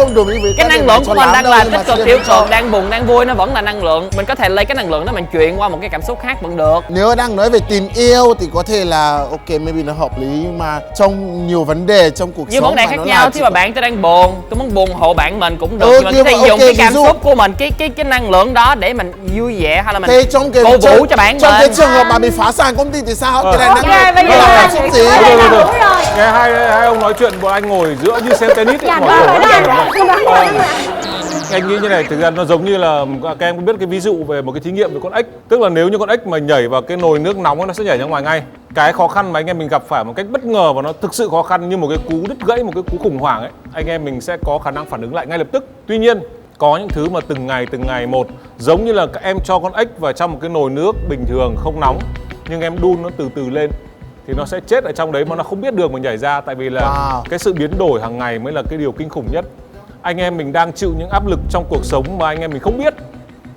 cái năng lượng của mình đang là tích cực tiêu cực, đang buồn đang vui, nó vẫn là năng lượng. Mình có thể lấy cái năng lượng đó mình chuyển qua một cái cảm xúc khác vẫn được. Nếu đang nói về tình yêu thì có thể là ok, maybe nó hợp lý, nhưng mà trong nhiều vấn đề trong cuộc Nhiều sống vấn đề mà khác nó nhau. là Thì mà bạn tôi đang buồn, tôi muốn buồn hộ bạn mình cũng được, Ừ, nhưng mà nhưng có thể mà dùng ok, cái cảm ví dụ- xúc của mình, cái năng lượng đó để mình vui vẻ hay là mình thế trong cái cổ vũ cho bạn trong cái mình. trường hợp mà bị phá sản công ty thì sao? Cái này Ok, bây giờ là là cảm xúc gì? đúng rồi. Nghe hai ông nói chuyện, bọn anh ngồi giữa như xem tennis ấy, Dạ, ngồi đúng rồi ở đó. anh nghĩ như này, thực ra nó giống như là các em có biết cái ví dụ về một cái thí nghiệm về con ếch, tức là nếu như con ếch mà nhảy vào cái nồi nước nóng ấy, nó sẽ nhảy ra ngoài ngay. Cái khó khăn mà anh em mình gặp phải một cách bất ngờ và nó thực sự khó khăn như một cái cú đứt gãy, một cái cú khủng hoảng ấy, anh em mình sẽ có khả năng phản ứng lại ngay lập tức. Tuy nhiên có những thứ mà từng ngày một, giống như là các em cho con ếch vào trong một cái nồi nước bình thường không nóng, nhưng em đun nó từ từ lên thì nó sẽ chết ở trong đấy mà nó không biết được mà nhảy ra, tại vì là cái sự biến đổi hàng ngày mới là cái điều kinh khủng nhất. Anh em mình đang chịu những áp lực trong cuộc sống mà anh em mình không biết.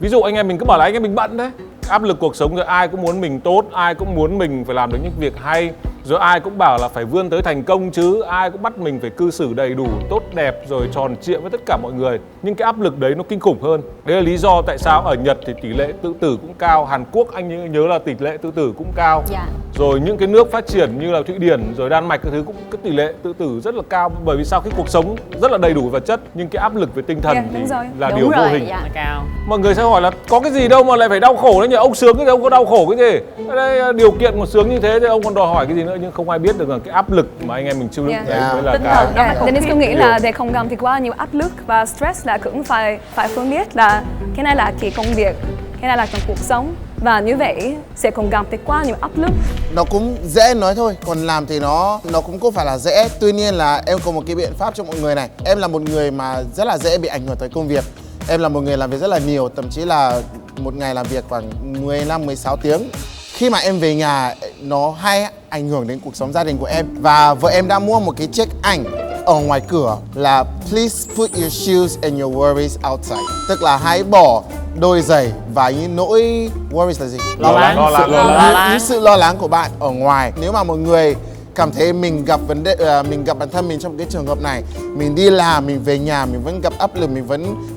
Ví dụ anh em mình cứ bảo là anh em mình bận đấy, áp lực cuộc sống rồi ai cũng muốn mình tốt, ai cũng muốn mình phải làm được những việc hay, rồi ai cũng bảo là phải vươn tới thành công chứ, ai cũng bắt mình phải cư xử đầy đủ, tốt đẹp rồi tròn trịa với tất cả mọi người. Nhưng cái áp lực đấy nó kinh khủng hơn. Đấy là lý do tại sao ở Nhật thì tỷ lệ tự tử cũng cao, Hàn Quốc anh nhớ là tỷ lệ tự tử cũng cao. Dạ. Rồi những cái nước phát triển như là Thụy Điển rồi Đan Mạch cái thứ cũng cái tỷ lệ tự tử rất là cao, bởi vì sao? Cái cuộc sống rất là đầy đủ vật chất nhưng cái áp lực về tinh thần Dạ, thì đúng rồi. là Đúng điều vô rồi, hình. dạ. Nó cao. Mọi người sẽ hỏi là có cái gì đâu mà lại phải đau khổ đấy nhỉ? Ông sướng cái gì, ông có đau khổ cái gì? Ở đây điều kiện còn sướng như thế thì ông còn đòi hỏi cái gì nữa, nhưng không ai biết được là cái áp lực mà anh em mình chịu đựng Yeah. đấy mới là Tinh cái thần. Dennis có nghĩ là để không gặp thì quá nhiều áp lực và stress là cũng phải phân biết là cái này là cái công việc, cái này là trong cuộc sống, và như vậy sẽ không gặp thì quá nhiều áp lực. Nó cũng dễ nói thôi, còn làm thì nó cũng không phải là dễ. Tuy nhiên là em có một cái biện pháp cho mọi người này. Em là một người mà rất là dễ bị ảnh hưởng tới công việc. Em là một người làm việc rất là nhiều, thậm chí là một ngày làm việc khoảng 15-16 tiếng. Khi mà em về nhà, nó hay ảnh hưởng đến cuộc sống gia đình của em. Và vợ em đã mua một cái chiếc ảnh ở ngoài cửa là "Please put your shoes and your worries outside", tức là hãy bỏ đôi giày và những nỗi worries là gì? Lo lắng. Những sự lo lắng của bạn ở ngoài. Nếu mà một người cảm thấy mình gặp vấn đề, mình gặp bản thân mình trong cái trường hợp này, mình đi làm, mình về nhà, mình vẫn gặp áp lực,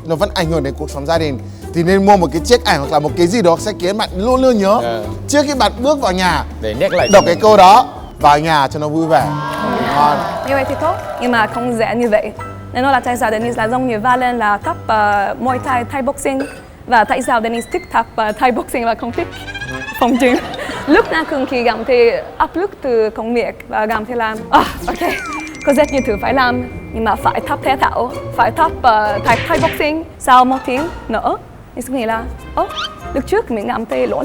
nó vẫn ảnh hưởng đến cuộc sống gia đình, thì nên mua một cái chiếc ảnh hoặc là một cái gì đó sẽ khiến bạn luôn luôn nhớ. Trước khi bạn bước vào nhà, Để nhắc lại đọc cái câu đó vào nhà cho nó vui vẻ. Ngon. Như vậy thì tốt, nhưng mà không dễ như vậy. Nên là tại sao Dennis là giống như Valen là tập Muay Thai, Thai boxing, và tại sao Dennis thích tập Thai boxing và không thích phòng gym. Lúc nào cũng khi gặp thì áp lực từ công việc và gặp thì làm ok, có rất nhiều thứ phải làm, nhưng mà phải tập thể thao, phải tập Thai boxing. Sau một tiếng nữa thì suy nghĩ là lúc trước mình làm thì lỗ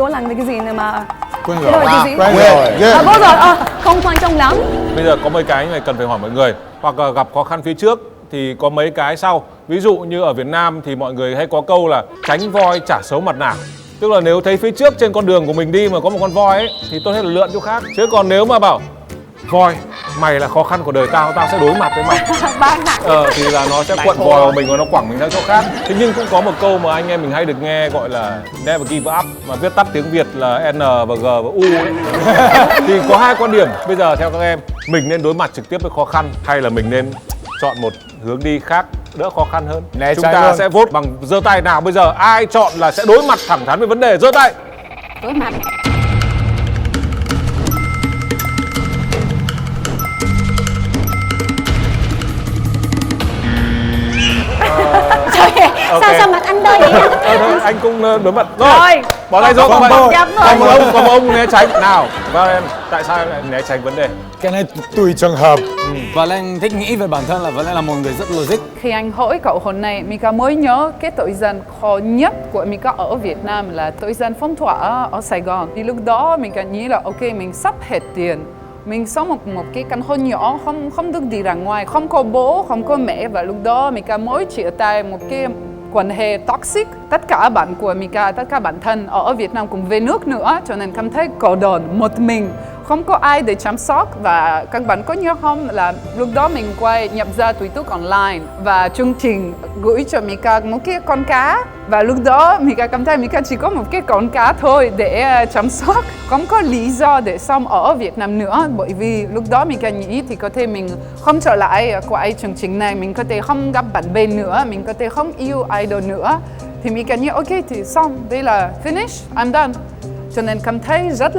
lắng về cái gì nữa mà Quên cái rồi. đó là cái gì? Quên rồi. Vô rồi, không quan trọng lắm. Bây giờ có mấy cái này cần phải hỏi mọi người, hoặc là gặp khó khăn phía trước thì có mấy cái sau. Ví dụ như ở Việt Nam thì mọi người hay có câu là tránh voi trả xấu mặt nạ. Tức là nếu thấy phía trước trên con đường của mình đi mà có một con voi ấy thì tốt hết là lượn chỗ khác. Chứ còn nếu mà bảo voi, mày là khó khăn của đời tao, tao sẽ đối mặt với mày, thì là nó sẽ quặn vòi vào mình và nó quẳng mình ra chỗ khác. Thế nhưng cũng có một câu mà anh em mình hay được nghe gọi là never give up, mà viết tắt tiếng Việt là N và G và U ấy. Thì có hai quan điểm. Bây giờ theo các em, mình nên đối mặt trực tiếp với khó khăn hay là mình nên chọn một hướng đi khác đỡ khó khăn hơn? Né Chúng trái ta luôn. sẽ vote bằng giơ tay nào. Bây giờ ai chọn là sẽ đối mặt thẳng thắn với vấn đề, giơ tay. Đối mặt. Trời ơi, sao mặt anh đơ vậy? Thôi, anh cũng đối mặt rồi. Bỏ tay xuống. Không, Còn một ông né tránh. Nào, Valen, tại sao em lại né tránh vấn đề? Cái này tùy trường hợp. Và Lan thích nghĩ về bản thân là Và Lan là một người rất logic. Khi anh hỏi cậu hôm nay, Mika mới nhớ cái thời gian khó nhất của Mika ở Việt Nam là thời gian phong tỏa ở Sài Gòn. Thì lúc đó Mika nghĩ là ok, mình sắp hết tiền. Mình sống một cái căn hộ nhỏ, không được đi ra ngoài, không có bố, không có mẹ. Và lúc đó Mika mới chia tay một cái quan hệ toxic. Tất cả bạn của Mika, tất cả bạn thân ở Việt Nam cũng về nước nữa, cho nên cảm thấy cô đơn một mình, không có ai để chăm sóc. Và các bạn có nhớ không là lúc đó mình quay nhập ra Tuổi Túc online và chương trình gửi cho Mika một cái con cá. Và lúc đó Mika cảm thấy Mika chỉ có một cái con cá thôi để chăm sóc, không có lý do để sống ở Việt Nam nữa. Bởi vì lúc đó Mika nghĩ thì có thể mình không trở lại quay chương trình này, mình có thể không gặp bạn bè nữa, mình có thể không yêu idol nữa. Thì Mika nghĩ ok thì xong, đây là finish, I'm done. Cho nên cảm thấy rất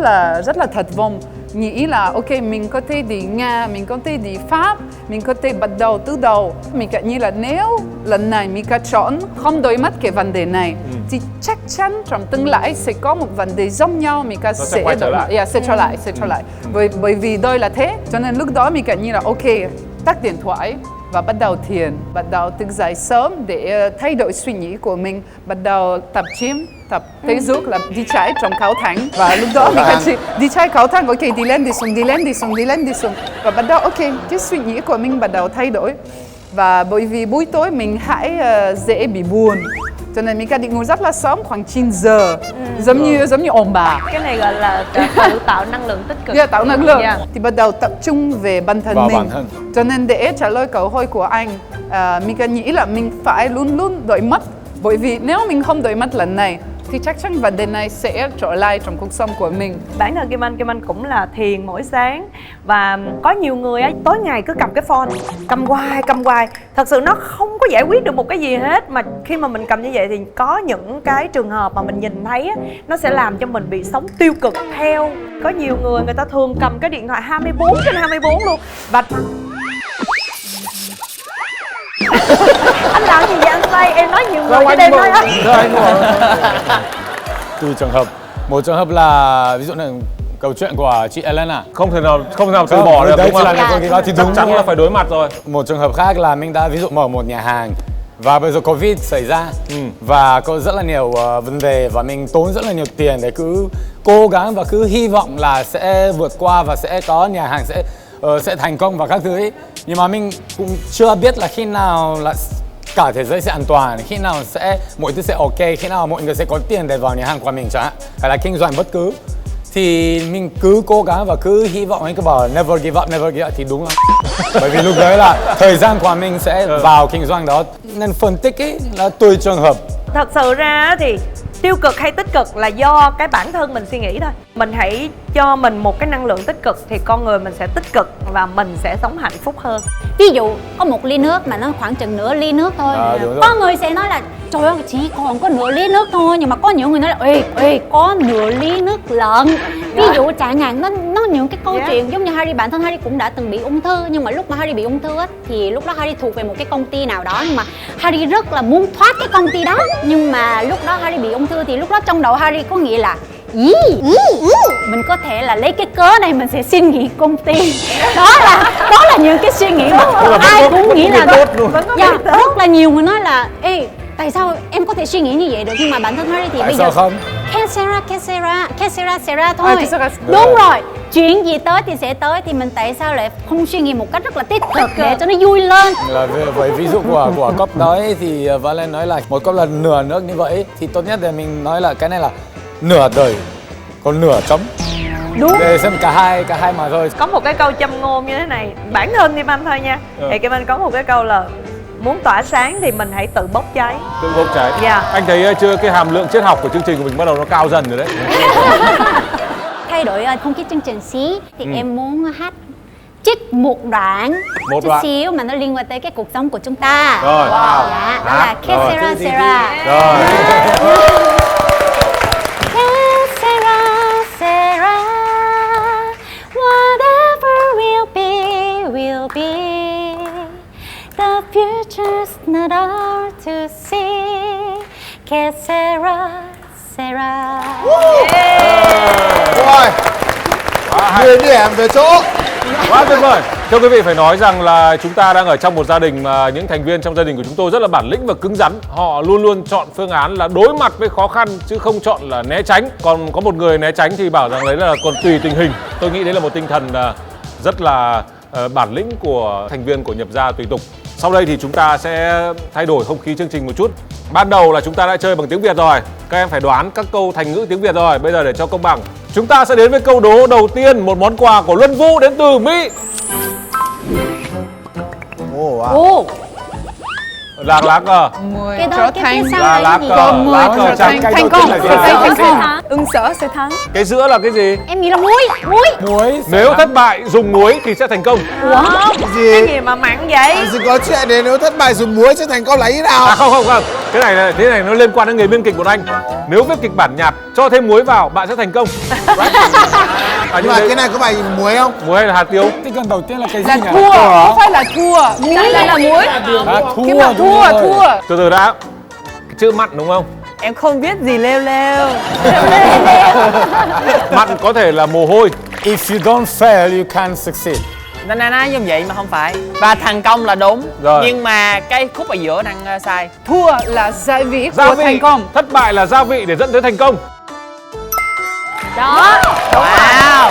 là thất vọng. Nghĩ là ok, mình có thể đi Nga, mình có thể đi Pháp, mình có thể bắt đầu từ đầu. Mika nghĩ là nếu lần này Mika chọn không đối mặt cái vấn đề này thì chắc chắn trong tương lai sẽ có một vấn đề giống nhau, Mika sẽ trở lại. Bởi vì đây là thế. Cho nên lúc đó Mika nghĩ là ok, tắt điện thoại và bắt đầu thiền, bắt đầu thức dậy sớm để thay đổi suy nghĩ của mình, bắt đầu tập gym, tập thể dục, là đi chạy trong cầu thang. Và lúc đó mình chỉ đi chạy cầu thang, ok, đi lên đi xuống. Và bắt đầu ok, cái suy nghĩ của mình bắt đầu thay đổi. Và bởi vì buổi tối mình dễ bị buồn, cho nên Mika đi ngủ rất là sớm, khoảng 9 giờ, giống như ông bà. Cái này gọi là tự tạo năng lượng tích cực. Tạo năng lượng. Thì bắt đầu tập trung về bản thân mình. Cho nên để trả lời câu hỏi của anh, Mika nghĩ là mình phải luôn luôn đối mặt. Bởi vì nếu mình không đối mặt lần này thì chắc chắn vấn đề này sẽ trở lại trong cuộc sống của mình. Bản thân Kim Anh cũng là thiền mỗi sáng. Và có nhiều người á, tối ngày cứ cầm cái phone, cầm hoài. Thật sự nó không có giải quyết được một cái gì hết. Mà khi mà mình cầm như vậy thì có những cái trường hợp mà mình nhìn thấy á, nó sẽ làm cho mình bị sống tiêu cực theo. Có nhiều người ta thường cầm cái điện thoại 24/24 luôn. Và anh làm gì vậy anh Say? Em nói nhiều người cho đêm nói á. Tùy trường hợp. Một trường hợp là ví dụ là câu chuyện của chị Elena, không thể nào từ bỏ được, đúng không? Thì chắc chắn là phải đối mặt rồi. Một trường hợp khác là mình đã ví dụ mở một nhà hàng và bây giờ Covid xảy ra và có rất là nhiều vấn đề và mình tốn rất là nhiều tiền để cứ cố gắng và cứ hy vọng là sẽ vượt qua và sẽ có nhà hàng sẽ thành công và các thứ ấy. Nhưng mà mình cũng chưa biết là khi nào là cả thế giới sẽ an toàn, khi nào mọi thứ sẽ ok, khi nào mọi người sẽ có tiền để vào nhà hàng của mình chẳng hạn, hay là kinh doanh bất cứ. Thì mình cứ cố gắng và cứ hy vọng, anh cứ bảo never give up thì đúng không? Bởi vì lúc đấy là thời gian của mình sẽ vào kinh doanh đó. Nên phân tích ấy là tùy trường hợp. Thật sự ra thì tiêu cực hay tích cực là do cái bản thân mình suy nghĩ thôi. Mình hãy cho mình một cái năng lượng tích cực thì con người mình sẽ tích cực và mình sẽ sống hạnh phúc hơn. Ví dụ có một ly nước mà nó khoảng chừng nửa ly nước thôi, có người sẽ nói là trời ơi chỉ còn có nửa ly nước thôi, nhưng mà có những người nói là ê có nửa ly nước lận. Ví dụ chẳng hạn nó những cái câu chuyện giống như Harry, bản thân Harry cũng đã từng bị ung thư, nhưng mà lúc mà Harry bị ung thư á, thì lúc đó Harry thuộc về một cái công ty nào đó, nhưng mà Harry rất là muốn thoát cái công ty đó, nhưng mà lúc đó Harry bị ung thư thì lúc đó trong đầu Harry có nghĩa là mình có thể là lấy cái cớ này mình sẽ xin nghỉ công ty. Đó là những cái suy nghĩ mà ai cũng nghĩ là rất là nhiều người nói là ê tại sao em có thể suy nghĩ như vậy được, nhưng mà bản thân Harry thì bây giờ Sera thôi. Đúng rồi, chuyện gì tới thì sẽ tới, thì mình tại sao lại không suy nghĩ một cách rất là tích cực để cho nó vui lên. Là với ví dụ của cốc đấy thì Valen nói là một cốc là nửa nước như vậy thì tốt nhất là mình nói là cái này là nửa đời còn nửa trống. Đúng. Để xem cả hai mà thôi. Có một cái câu châm ngôn như thế này, bản thân Kim Anh thôi nha. Thì Kim Anh có một cái câu là muốn tỏa sáng thì mình hãy tự bốc cháy. Tự bốc cháy. Anh thấy chưa, cái hàm lượng triết học của chương trình của mình bắt đầu nó cao dần rồi đấy. Thay đổi không khí chương trình xí thì em muốn hát trích một đoạn chút xíu mà nó liên quan tới cái cuộc sống của chúng ta. Rồi. Dạ, đó là Que Sera. Rồi. Sera, whatever will be. The future's not ours to see. Que sera, Sarah. Rồi, 10 điểm về chỗ. Quá tuyệt vời. Thưa quý vị, phải nói rằng là chúng ta đang ở trong một gia đình mà những thành viên trong gia đình của chúng tôi rất là bản lĩnh và cứng rắn. Họ luôn luôn chọn phương án là đối mặt với khó khăn chứ không chọn là né tránh. Còn có một người né tránh thì bảo rằng đấy là còn tùy tình hình. Tôi nghĩ đấy là một tinh thần rất là bản lĩnh của thành viên của Nhập Gia Tùy Tục. Sau đây thì chúng ta sẽ thay đổi không khí chương trình một chút. Ban đầu là chúng ta đã chơi bằng tiếng Việt rồi. Các em phải đoán các câu thành ngữ tiếng Việt rồi. Bây giờ để cho công bằng, chúng ta sẽ đến với câu đố đầu tiên, một món quà của Luân Vũ đến từ Mỹ. Ồ, Là lá cờ. 10 cái đó trở cái thành sau Là lá là cái gì? cờ. Lá Trở cờ thành trắng. thành công. Sẽ thắng. Ưng sở sẽ thắng. Cái giữa là cái gì? Em nghĩ là muối. Muối. Nếu thất bại dùng muối thì sẽ thành công. Wow, cái gì mà mặn vậy? Làm gì có chuyện đấy, nếu thất bại dùng muối sẽ thành công là ý nào? À không. Cái này nó liên quan đến nghề biên kịch của anh. Nếu viết kịch bản nhạt cho thêm muối vào bạn sẽ thành công. Nhưng mà cái này có phải muối không? Muối hay là hạt tiêu? Cái con đầu tiên là cái gì Là nhỉ? thua, không phải là thua. Muối là muối. Cái mà thua. Từ từ đã. Cái chữ mặn đúng không? Em không biết gì leo leo. Mặn có thể là mồ hôi. If you don't fail, you can't succeed. Na như vậy mà không phải. Và thành công là đúng. Rồi. Nhưng mà cái khúc ở giữa đang sai. Thua là gia vị Gia của vị. thành công. Thất bại là gia vị để dẫn tới thành công. Đó. Wow.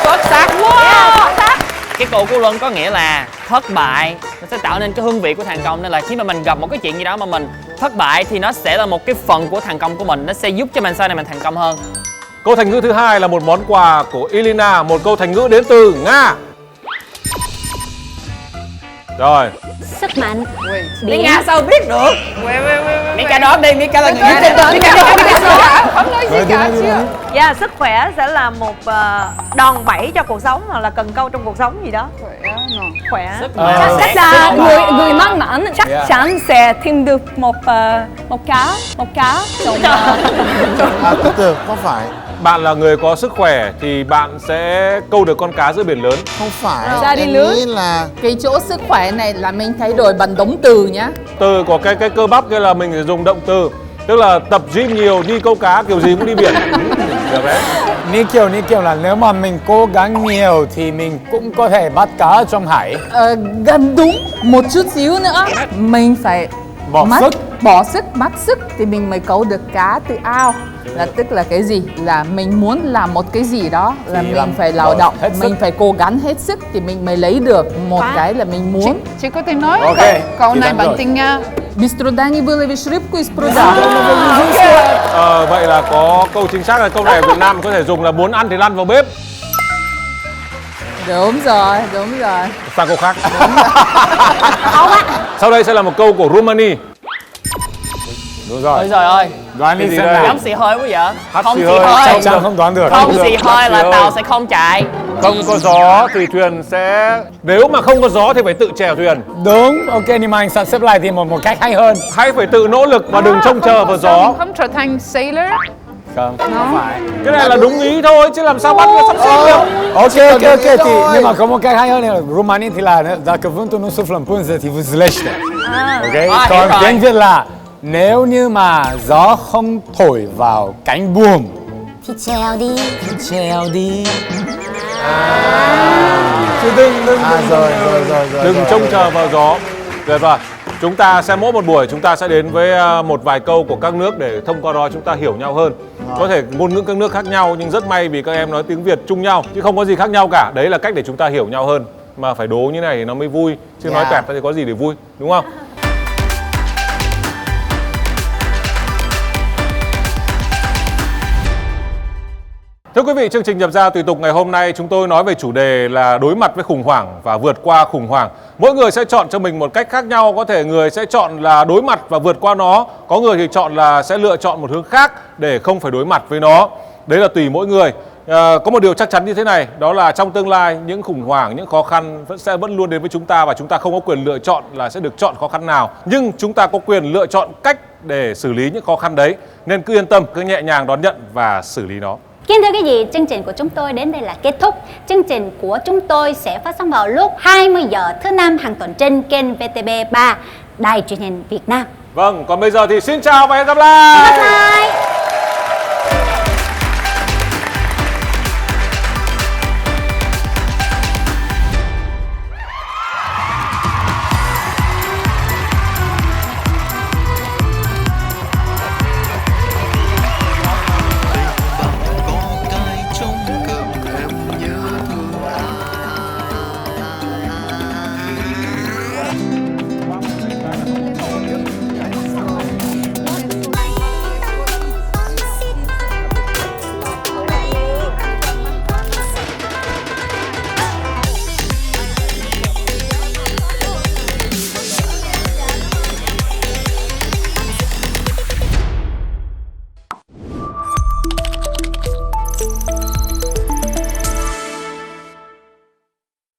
Xuất sắc. Wow. Cái câu của Luân có nghĩa là thất bại nó sẽ tạo nên cái hương vị của thành công, nên là khi mà mình gặp một cái chuyện gì đó mà mình thất bại thì nó sẽ là một cái phần của thành công của mình, nó sẽ giúp cho mình sau này mình thành công hơn. Câu thành ngữ thứ hai là một món quà của Elina, một câu thành ngữ đến từ Nga. Rồi. Sức mạnh. Tiếng Nga sao biết được? Mika đoán đi, Mika là người Nga. Không nói gì cả chưa? Dạ, sức khỏe sẽ là một đòn bẩy cho cuộc sống hoặc là cần câu trong cuộc sống gì đó. Khỏe. Chắc là người mắc mãn chắc chắn sẽ tìm được một cá trong Từ từ, không phải. Bạn là người có sức khỏe thì bạn sẽ câu được con cá giữa biển lớn. Không phải. Ra đi Em lớn. nghĩ là Cái chỗ sức khỏe này là mình thay đổi bằng động từ nhá. Từ có cái cơ bắp kia là mình phải dùng động từ. Tức là tập gym nhiều, đi câu cá kiểu gì cũng đi biển. Được đấy. Như kiểu là nếu mà mình cố gắng nhiều thì mình cũng có thể bắt cá trong hải. Gần đúng một chút xíu nữa. Mình phải bỏ sức, mất sức thì mình mới câu được cá từ ao. Là tức là cái gì? Là mình muốn làm một cái gì đó là Thì mình phải lao động, hết sức. mình phải cố gắng hết sức thì mình mới lấy được một cái là mình muốn. Chị có thể nói Ok, câu chị này done bằng rồi. tiếng Nga. Беспрудании выловишь rыбку из пруда. Vậy là có câu chính xác là câu này ở Việt Nam có thể dùng là muốn ăn thì lăn vào bếp. Đúng rồi. Sang câu khác. Sau đây sẽ là một câu của Romania. Đúng rồi. Ôi trời ơi, Đoán Cái đi gì xem đây? nào. giống xì hơi quá vậy. Hát Không xì xì hơi. hơi. Chắc chắn không đoán được. Không xì hơi là Xì tàu hơi. sẽ không chạy. Không có gió thì thuyền sẽ... Nếu mà không có gió thì phải tự chèo thuyền. Đúng, ok, nhưng mà anh sắp xếp lại thì một cách hay hơn. Hãy phải tự nỗ lực và đừng trông chờ vào gió. Không trở thành sailor. Không phải. Cái này là đúng ý thôi chứ làm sao bắt được sắp xếp được. Ok, thì rồi. nhưng mà có một cách hay hơn là Romani thì là dacă vântul nu suflă în pânză thì vă zlește. Ok, còn hiểu tiếng rồi. Việt là nếu như mà gió không thổi vào cánh buồm Thì trèo đi. treo đi. Chứ đừng rồi. đừng trông chờ vào gió. Tuyệt vời. Chúng ta sẽ mỗi một buổi chúng ta sẽ đến với một vài câu của các nước để thông qua đó chúng ta hiểu nhau hơn. Có thể ngôn ngữ các nước khác nhau nhưng rất may vì các em nói tiếng Việt chung nhau chứ không có gì khác nhau cả. Đấy là cách để chúng ta hiểu nhau hơn. Mà phải đố như này thì nó mới vui chứ nói toẹt thì có gì để vui, đúng không? Thưa quý vị, chương trình Nhập Gia Tùy Tục ngày hôm nay chúng tôi nói về chủ đề là đối mặt với khủng hoảng và vượt qua khủng hoảng. Mỗi người sẽ chọn cho mình một cách khác nhau, có thể người sẽ chọn là đối mặt và vượt qua nó, có người thì chọn là sẽ lựa chọn một hướng khác để không phải đối mặt với nó. Đấy là tùy mỗi người. Có một điều chắc chắn như thế này, đó là trong tương lai những khủng hoảng, những khó khăn vẫn luôn đến với chúng ta và chúng ta không có quyền lựa chọn là sẽ được chọn khó khăn nào. Nhưng chúng ta có quyền lựa chọn cách để xử lý những khó khăn đấy. Nên cứ yên tâm, cứ nhẹ nhàng đón nhận và xử lý nó. Kính thưa quý vị, chương trình của chúng tôi đến đây là kết thúc. Chương trình của chúng tôi sẽ phát sóng vào lúc 20 giờ thứ năm hàng tuần trên kênh VTV3, Đài Truyền hình Việt Nam. Vâng, còn bây giờ thì xin chào và hẹn gặp lại. Bye.